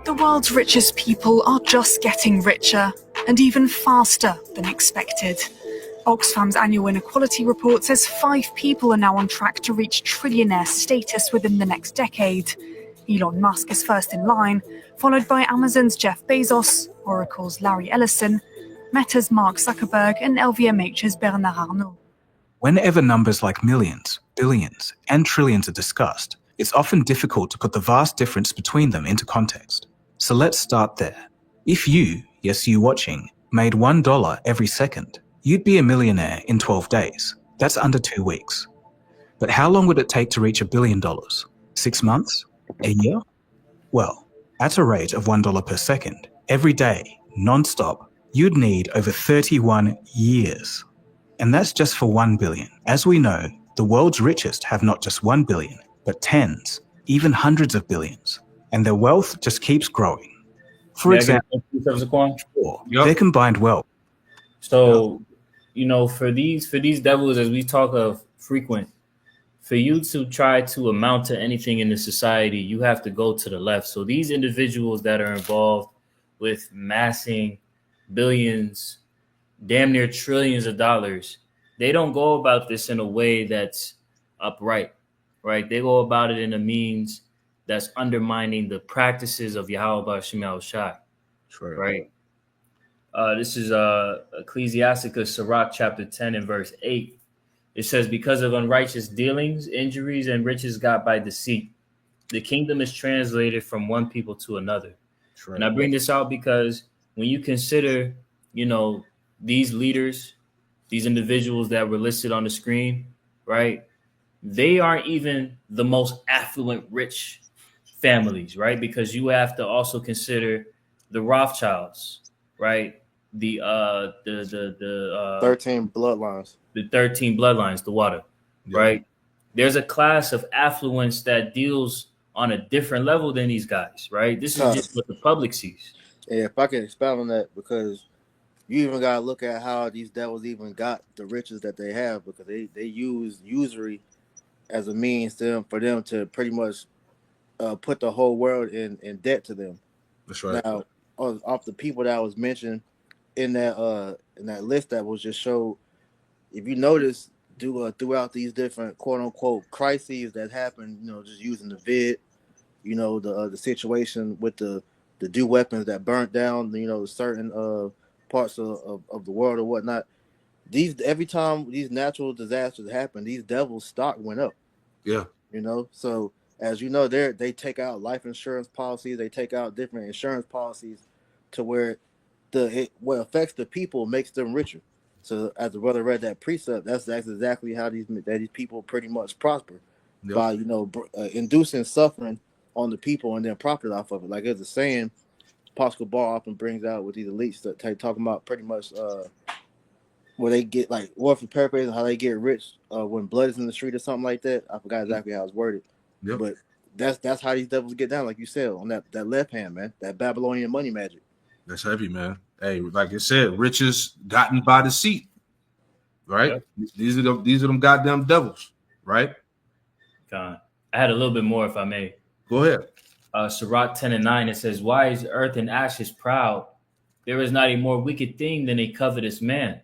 The world's richest people are just getting richer, and even faster than expected. Oxfam's annual inequality report says 5 people are now on track to reach trillionaire status within the next decade. Elon Musk is first in line, followed by Amazon's Jeff Bezos, Oracle's Larry Ellison, Meta's Mark Zuckerberg, and LVMH's Bernard Arnault. Whenever numbers like millions, billions, and trillions are discussed, it's often difficult to put the vast difference between them into context. So let's start there. If you, yes you watching, made $1 every second, you'd be a millionaire in 12 days. That's under 2 weeks. But how long would it take to reach $1 billion? 6 months? A year? Well, at a rate of $1 per second, every day, non-stop, you'd need over 31 years. And that's just for 1 billion. As we know, the world's richest have not just 1 billion, but tens, even hundreds of billions. And their wealth just keeps growing. For example, their combined wealth. So, for these devils, as we talk of frequent, for you to try to amount to anything in the society, you have to go to the left. So these individuals that are involved with massing billions, damn near trillions of dollars, they don't go about this in a way that's upright, right? They go about it in a means that's undermining the practices of Yahweh Shem Shai, right? This is Ecclesiasticus, Sirach, chapter 10 and verse 8. It says, because of unrighteous dealings, injuries, and riches got by deceit, the kingdom is translated from one people to another. Right. And I bring this out because when you consider, these leaders, these individuals that were listed on the screen, right? They aren't even the most affluent, rich families, right? Because you have to also consider the Rothschilds, right? The 13 bloodlines. The 13 bloodlines, the water, right? There's a class of affluence that deals on a different level than these guys, right? This is just what the public sees. Yeah, if I can expound on that, because you even got to look at how these devils even got the riches that they have, because they use usury as a means for them to pretty much put the whole world in debt to them. That's right. Now, off the people that was mentioned in that list that was just showed, if you notice, throughout these different quote unquote crises that happen, just using the vid, the situation with the dew weapons that burnt down, certain parts of the world or whatnot. Every time these natural disasters happen, these devils' stock went up. Yeah. So as you know, they take out life insurance policies, they take out different insurance policies to where what affects the people makes them richer. So as the brother read that precept, that's exactly how these people pretty much prosper by inducing suffering on the people and then profit off of it. Like there's a saying Pascal Bar often brings out with these elites that talking about pretty much where they get like, or for paraphrasing, how they get rich when blood is in the street or something like that. I forgot exactly how it's worded. Yep. But that's how these devils get down, like you said, on that left hand, man, that Babylonian money magic. That's heavy, man. Hey, like I said, riches gotten by deceit, right? Yep. These are them goddamn devils, right? God, I had a little bit more, if I may. Go ahead. Sirach 10 and 9, it says, why is earth and ashes proud? There is not a more wicked thing than a covetous man,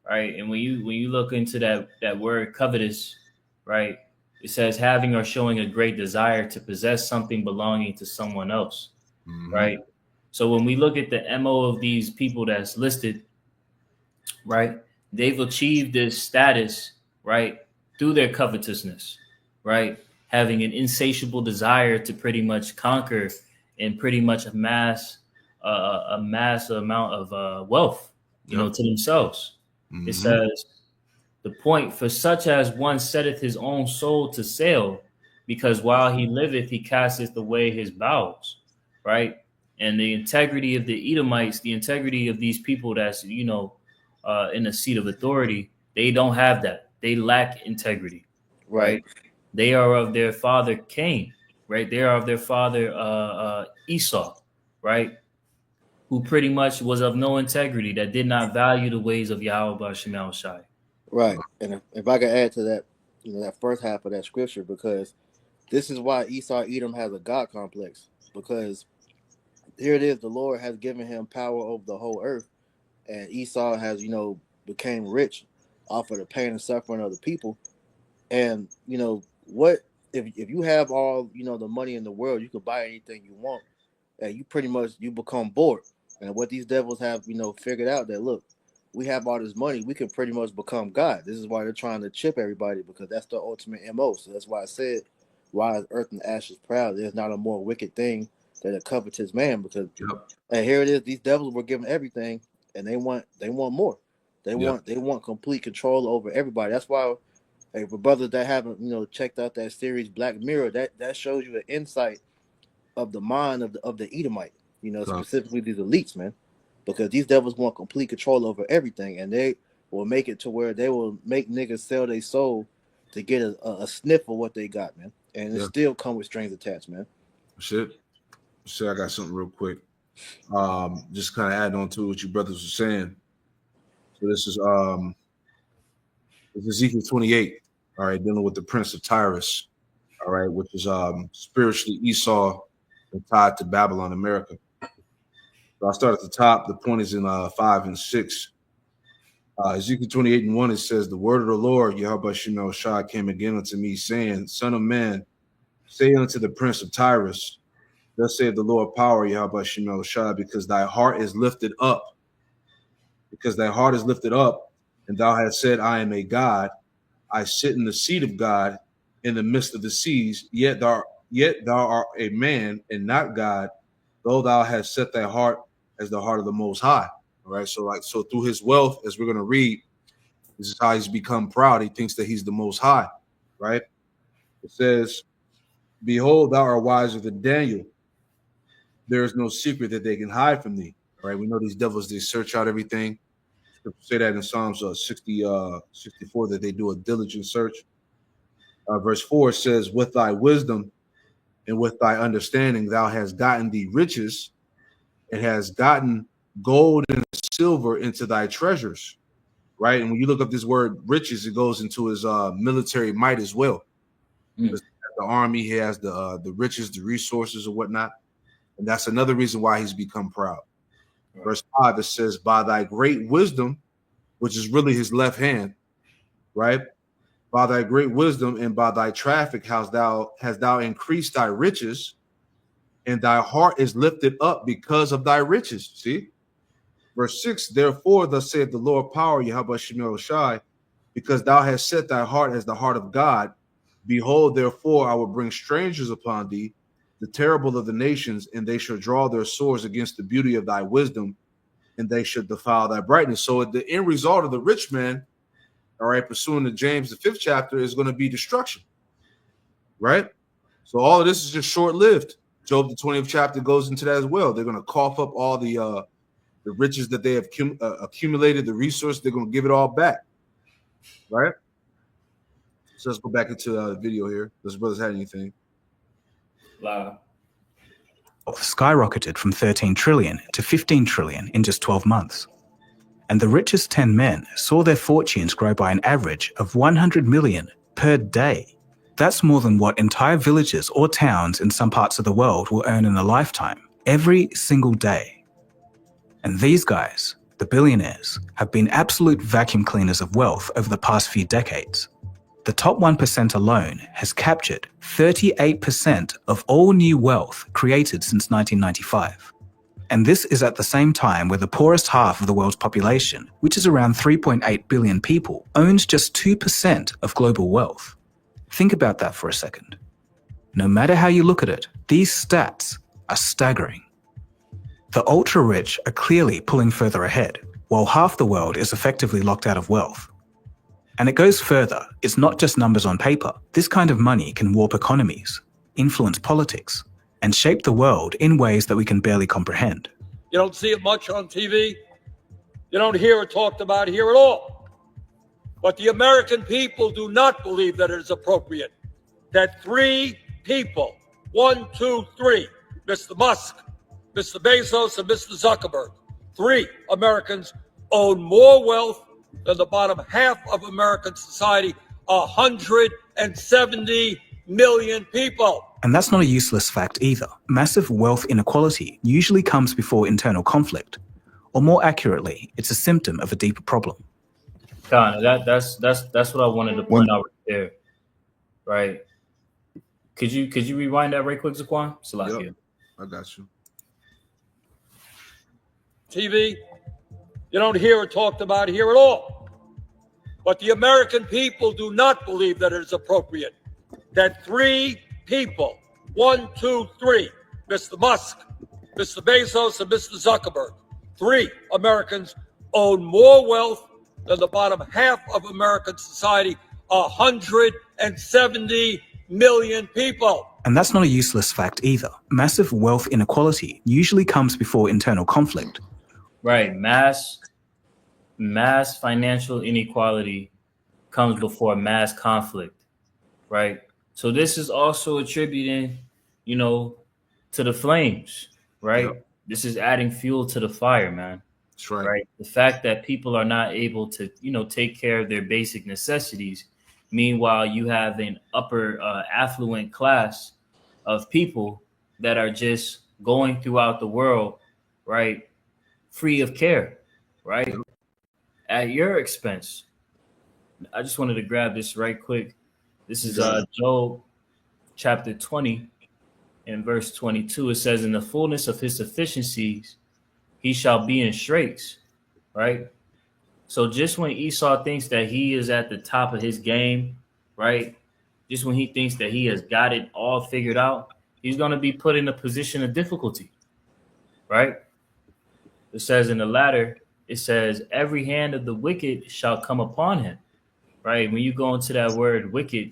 right? And when you look into that word covetous, right, it says having or showing a great desire to possess something belonging to someone else, right? So when we look at the MO of these people that's listed, right, they've achieved this status, right, through their covetousness, right? Having an insatiable desire to pretty much conquer and pretty much amass a mass amount of wealth, you know, to themselves. Mm-hmm. It says, the point for such as one setteth his own soul to sale, because while he liveth, he casteth away his bowels, right? And the integrity of the Edomites, the integrity of these people that's, you know, in a seat of authority, they don't have that. They lack integrity, right? They are of their father Cain, right? They are of their father Esau, right? Who pretty much was of no integrity, that did not value the ways of Yahweh B'Shem Shai. Right. And if I could add to that, you know, that first half of that scripture, because this is why Esau Edom has a God complex, because here it is, the Lord has given him power over the whole earth, and Esau has, you know, became rich off of the pain and suffering of the people. And, you know, what if you have all, you know, the money in the world, you can buy anything you want, and you pretty much, you become bored. And what these devils have, you know, figured out that, look, we have all this money, we can pretty much become God. This is why they're trying to chip everybody, because that's the ultimate MO. So that's why I said, why is earth and ashes proud? There's not a more wicked thing than a covetous man, because and here it is, these devils were given everything, and they want more. They want complete control over everybody. That's why, hey, for brothers that haven't, you know, checked out that series Black Mirror, that shows you an insight of the mind of the Edomite, you know, specifically these elites, man. Because these devils want complete control over everything, and they will make it to where they will make niggas sell their soul to get a sniff of what they got, man. And it still come with strings attached, man. Shit, I got something real quick. Just kind of add on to what you brothers were saying. So this is Ezekiel 28, all right, dealing with the prince of Tyrus, all right, which is spiritually Esau and tied to Babylon, America. So I'll start at the top. The point is in 5 and 6. Ezekiel 28 and 1, it says, the word of the Lord, Yahweh B'Shem Shai, came again unto me, saying, Son of man, say unto the prince of Tyrus, thus saith the Lord power, Yahweh B'Shem Shai, because thy heart is lifted up. Because thy heart is lifted up, and thou hast said, I am a God. I sit in the seat of God in the midst of the seas, yet thou art a man and not God, though thou hast set thy heart as the heart of the Most High. All right, so through his wealth, as we're going to read, this is how he's become proud. He thinks that he's the Most High, right? It says, behold, thou art wiser than Daniel. There is no secret that they can hide from thee. All right, we know these devils, they search out everything. Say that in Psalms 64, that they do a diligent search. Verse 4 says, with thy wisdom and with thy understanding, thou hast gotten thee riches, and has gotten gold and silver into thy treasures, right? And when you look up this word riches, it goes into his military might as well. The army, he has the riches, the resources, or whatnot, and that's another reason why he's become proud. Verse 5, it says, by thy great wisdom, which is really his left hand, right? By thy great wisdom and by thy traffic hast thou increased thy riches, and thy heart is lifted up because of thy riches. See? Verse 6, therefore, thus saith the Lord power, Yahweh B'Shem Shai, because thou hast set thy heart as the heart of God. Behold, therefore, I will bring strangers upon thee, the terrible of the nations, and they shall draw their swords against the beauty of thy wisdom, and they should defile thy brightness. So the end result of the rich man, all right, pursuing the James, the 5th chapter, is going to be destruction, right? So all of this is just short-lived. Job, the 20th chapter, goes into that as well. They're going to cough up all the riches that they have accumulated, the resource. They're going to give it all back, right? So let's go back into the video here. Those brothers had anything? Wow. Skyrocketed from 13 trillion to 15 trillion in just 12 months. And the richest 10 men saw their fortunes grow by an average of 100 million per day. That's more than what entire villages or towns in some parts of the world will earn in a lifetime, every single day. And these guys, the billionaires, have been absolute vacuum cleaners of wealth over the past few decades. The top 1% alone has captured 38% of all new wealth created since 1995. And this is at the same time where the poorest half of the world's population, which is around 3.8 billion people, owns just 2% of global wealth. Think about that for a second. No matter how you look at it, these stats are staggering. The ultra-rich are clearly pulling further ahead, while half the world is effectively locked out of wealth. And it goes further. It's not just numbers on paper. This kind of money can warp economies, influence politics, and shape the world in ways that we can barely comprehend. You don't see it much on TV. You don't hear it talked about here at all. But the American people do not believe that it is appropriate that 3 people, 1, 2, 3, Mr. Musk, Mr. Bezos, and Mr. Zuckerberg, 3 Americans own more wealth than the bottom half of American society, 170 million people. And that's not a useless fact either. Massive wealth inequality usually comes before internal conflict, or more accurately, it's a symptom of a deeper problem. Kind of. That's what I wanted to point out right there. Right? Could you rewind that right quick, Zaquan? Salakia. Yep, I got you. TV, you don't hear it talked about here at all. But the American people do not believe that it is appropriate that 3 people, 1, 2, 3, Mr. Musk, Mr. Bezos, and Mr. Zuckerberg, 3 Americans own more wealth than the bottom half of American society, 170 million people. And that's not a useless fact either. Massive wealth inequality usually comes before internal conflict. Right. Mass financial inequality comes before mass conflict. Right. So this is also attributing, to the flames. Right. Yep. This is adding fuel to the fire, man. That's right. Right. The fact that people are not able to, take care of their basic necessities. Meanwhile, you have an upper affluent class of people that are just going throughout the world, right, free of care, right, at your expense. I just wanted to grab this right quick. This is Job chapter 20 and verse 22. It says, in the fullness of his sufficiencies, he shall be in straits, right? So just when Esau thinks that he is at the top of his game, right? Just when he thinks that he has got it all figured out, he's going to be put in a position of difficulty, right? It says in the latter, it says, every hand of the wicked shall come upon him, right? When you go into that word wicked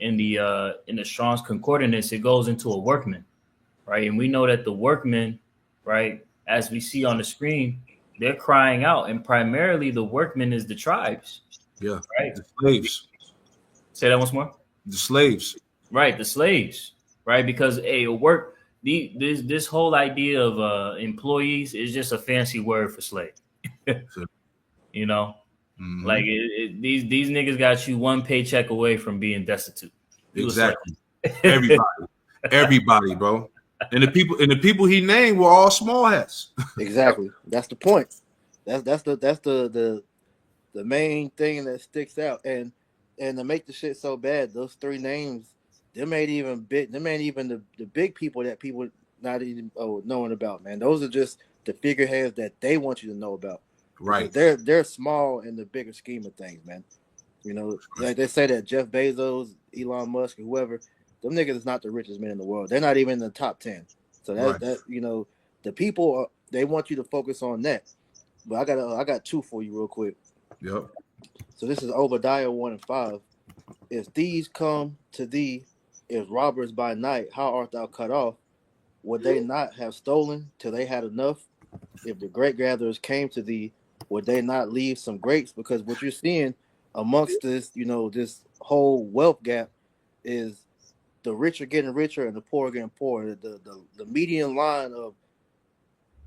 in the Strong's Concordance, it goes into a workman, right? And we know that the workmen, right, as we see on the screen, they're crying out, and primarily the workmen is the tribes. Yeah, right. The slaves. Say that once more. The slaves. Right, the slaves. Right, because this whole idea of employees is just a fancy word for slave. Mm-hmm. Like these niggas got you one paycheck away from being destitute. Exactly. Everybody, bro. And the people he named were all small hats. Exactly. That's the point. That's the main thing that sticks out. And to make the shit so bad, those 3 names, them ain't even the big people that people not even knowing about, man. Those are just the figureheads that they want you to know about. Right. They're small in the bigger scheme of things, man. Like they say that Jeff Bezos, Elon Musk, or whoever, them niggas is not the richest men in the world. They're not even in the top 10. So that the people they want you to focus on that. But I got 2 for you real quick. Yep. So this is Obadiah 1:5. If thieves come to thee, if robbers by night, how art thou cut off? Would they not have stolen till they had enough? If the grape gatherers came to thee, would they not leave some grapes? Because what you're seeing amongst this, this whole wealth gap is the rich are getting richer and the poor are getting poorer. The median line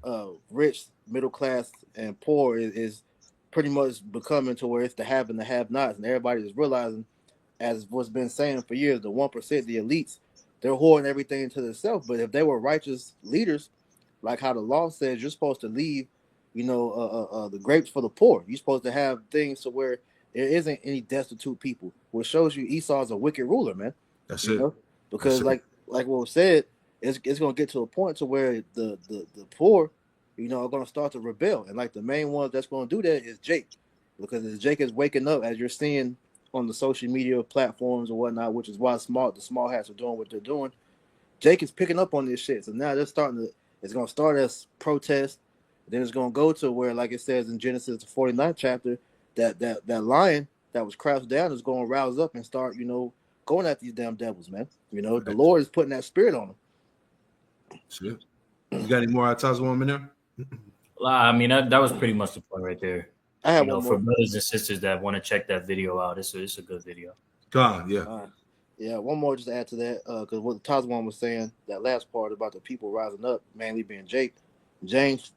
of rich, middle class, and poor is pretty much becoming to where it's the have and the have-nots, and everybody is realizing, as what's been saying for years, the 1%, the elites, they're hoarding everything to themselves. But if they were righteous leaders, like how the law says, you're supposed to leave, the grapes for the poor. You're supposed to have things to where there isn't any destitute people, which shows you Esau's a wicked ruler, man. That's it. Because like what was said, it's going to get to a point to where the poor are going to start to rebel. And like the main ones that's going to do that is Jake, because as Jake is waking up, as you're seeing on the social media platforms or whatnot, which is why the small hats are doing what they're doing. Jake is picking up on this shit. So now they're it's going to start as protest. Then it's going to go to where, like it says in Genesis, the 49th chapter, that lion that was crouched down is going to rouse up and start, going at these damn devils, man. The Lord is putting that spirit on them. Shit. You got any more Tazwan in there? I mean, that was pretty much the point right there. I have one for more. brothers and sisters that want to check that video out. It's a good video. God, yeah. Yeah, one more just to add to that, because what Tazwan was saying, that last part about the people rising up, mainly being Jake, James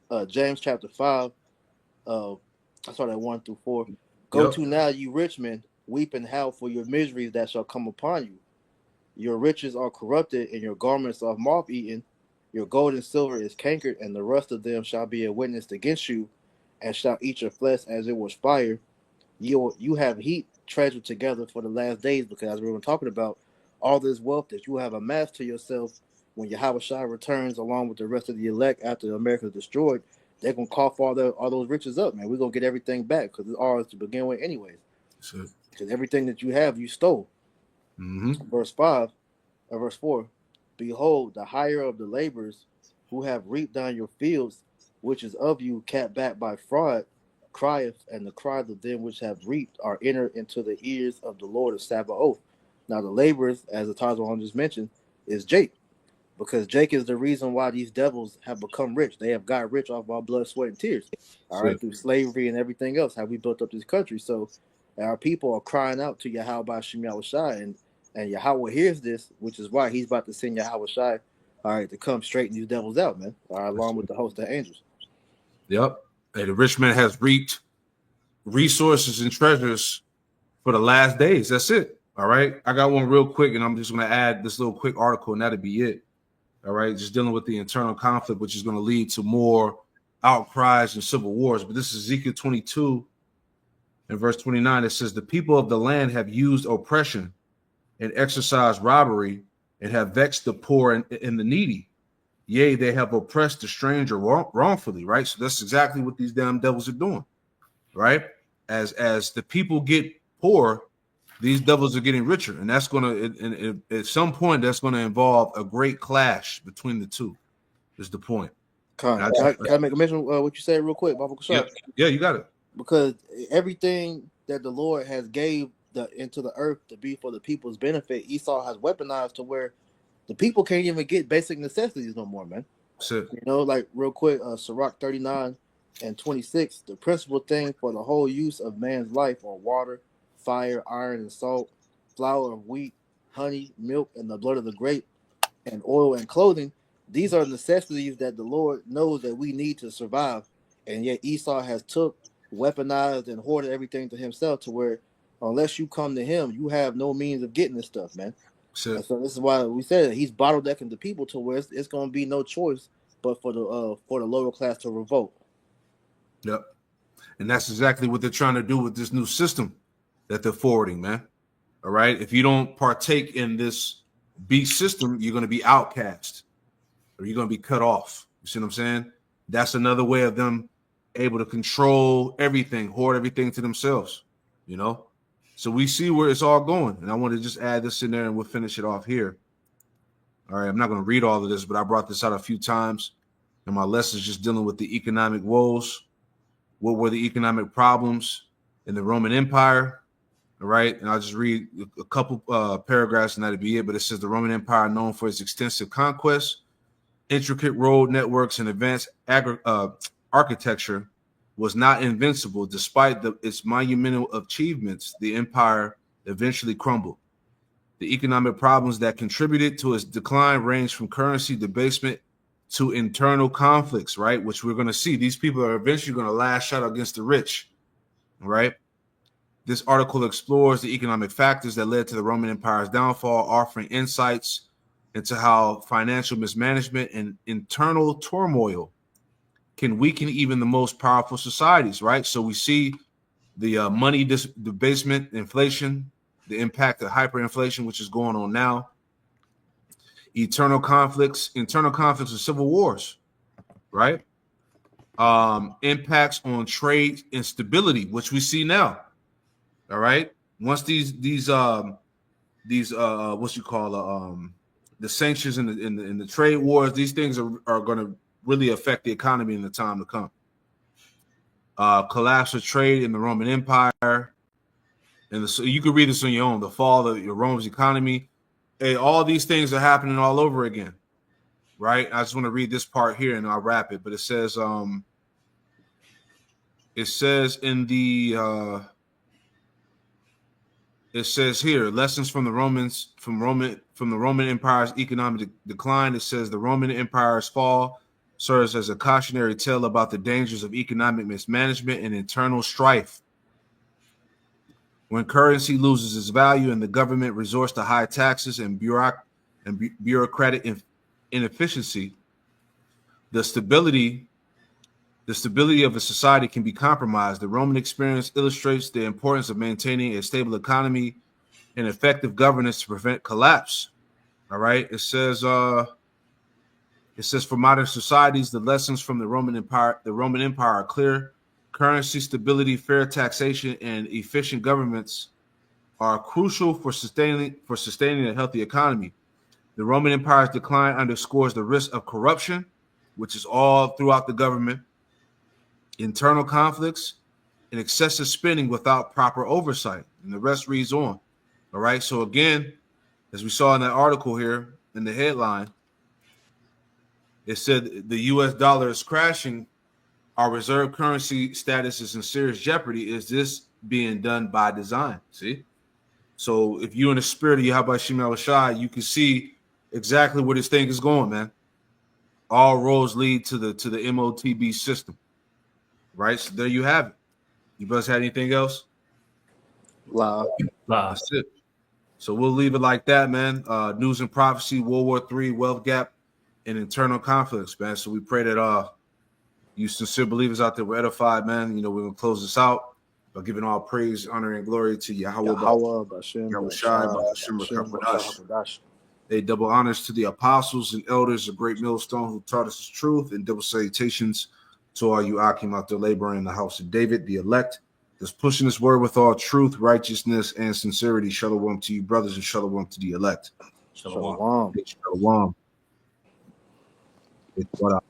chapter 5, I started at 1 through 4. Go to now, you rich men, weep and howl for your miseries that shall come upon you. Your riches are corrupted, and your garments are moth-eaten. Your gold and silver is cankered, and the rust of them shall be a witness against you, and shall eat your flesh as it was fire. You have heat treasured together for the last days, because as we were talking about, all this wealth that you have amassed to yourself, when Yahushua returns along with the rest of the elect after America is destroyed, they're going to cough all those riches up, man. We're going to get everything back because it's ours to begin with anyways. Because everything that you have, you stole. Mm-hmm. Verse 4, behold, the hire of the laborers who have reaped down your fields, which is of you, kept back by fraud, crieth, and the cries of them which have reaped are entered into the ears of the Lord of Sabaoth. Now the laborers, as the Tazwan just mentioned, is Jake. Because Jake is the reason why these devils have become rich. They have got rich off our blood, sweat, and tears. All right, through slavery and everything else, how we built up this country. So our people are crying out to Yahweh Shem Yahushai, and Yahweh hears this, which is why he's about to send Yahushai, all right, to come straighten these devils out, man. All right, along with the host of angels. Yep. Hey, the rich man has reaped resources and treasures for the last days. That's it. All right. I got one real quick, and I'm just going to add this little quick article, and that'll be it. All right, just dealing with the internal conflict, which is going to lead to more outcries and civil wars. But this is Ezekiel 22 and verse 29. It says, the people of the land have used oppression and exercised robbery and have vexed the poor and the needy. Yea, they have oppressed the stranger wrongfully, right? So that's exactly what these damn devils are doing, right? As the people get poor, these devils are getting richer, and that's going to, at some point, that's going to involve a great clash between the two. Is the point? Can I make a mention what you said real quick, Baba Kushab? Yeah, you got it. Because everything that the Lord has gave into the earth to be for the people's benefit, Esau has weaponized to where the people can't even get basic necessities no more, man. Like real quick, Sirach 39 and 26, the principal thing for the whole use of man's life are water, fire, iron, and salt, flour of wheat, honey, milk, and the blood of the grape, and oil and clothing. These are necessities that the Lord knows that we need to survive. And yet Esau has weaponized, and hoarded everything to himself to where unless you come to him, you have no means of getting this stuff, man. So this is why we said that he's bottlenecking the people to where it's going to be no choice but for the lower class to revolt. Yep. And that's exactly what they're trying to do with this new system that they're forwarding, man. All right. If you don't partake in this beast system, you're going to be outcast or you're going to be cut off. You see what I'm saying? That's another way of them able to control everything, hoard everything to themselves, So we see where it's all going. And I want to just add this in there and we'll finish it off here. All right. I'm not going to read all of this, but I brought this out a few times in my lessons just dealing with the economic woes. What were the economic problems in the Roman Empire? All right. And I'll just read a couple paragraphs and that'll be it. But it says the Roman Empire, known for its extensive conquests, intricate road networks, and advanced architecture, was not invincible. Despite its monumental achievements, the empire eventually crumbled. The economic problems that contributed to its decline ranged from currency debasement to internal conflicts, right? Which we're going to see. These people are eventually going to lash out against the rich, right? This article explores the economic factors that led to the Roman Empire's downfall, offering insights into how financial mismanagement and internal turmoil can weaken even the most powerful societies, right? So we see the money debasement, inflation, the impact of hyperinflation, which is going on now, internal conflicts and civil wars, right? impacts on trade and stability, which we see now. All right. Once these what you call the sanctions in the trade wars, these things are going to really affect the economy in the time to come. Collapse of trade in the Roman Empire, and so you can read this on your own. The fall of Rome's economy. Hey, all these things are happening all over again, right? I just want to read this part here and I'll wrap it. But it says in the it says here, lessons from the Romans, from the Roman Empire's economic decline. It says the Roman Empire's fall serves as a cautionary tale about the dangers of economic mismanagement and internal strife. When currency loses its value and the government resorts to high taxes and bureaucratic inefficiency, the stability of a society can be compromised. The Roman experience illustrates the importance of maintaining a stable economy and effective governance to prevent collapse. All right. It says for modern societies, the lessons from the Roman Empire are clear. Currency stability, fair taxation, and efficient governments are crucial for sustaining a healthy economy. The Roman Empire's decline underscores the risk of corruption, which is all throughout the government, internal conflicts, and excessive spending without proper oversight. And the rest reads on. All right. So again, as we saw in that article here in the headline, it said the U.S. dollar is crashing. Our reserve currency status is in serious jeopardy. Is this being done by design? See? So if you're in the spirit of Yahweh Shem Yahushua, you can see exactly where this thing is going, man. All roads lead to the MOTB system. Right? So there you have it. You brothers had anything else? Wow. That's it. So we'll leave it like that, man. News and prophecy, World War III, wealth gap, and internal conflicts, man. So we pray that you sincere believers out there were edified, man. You know, we're going to close this out by giving all praise, honor, and glory to Yahweh Bashem, a double honors to the apostles and elders of Great Millstone who taught us the truth, and double salutations to all you Akim out there laboring in the house of David, the elect, that's pushing this word with all truth, righteousness, and sincerity. Shalom to you, brothers, and shalom to the elect. Shalom. Shalom. What up?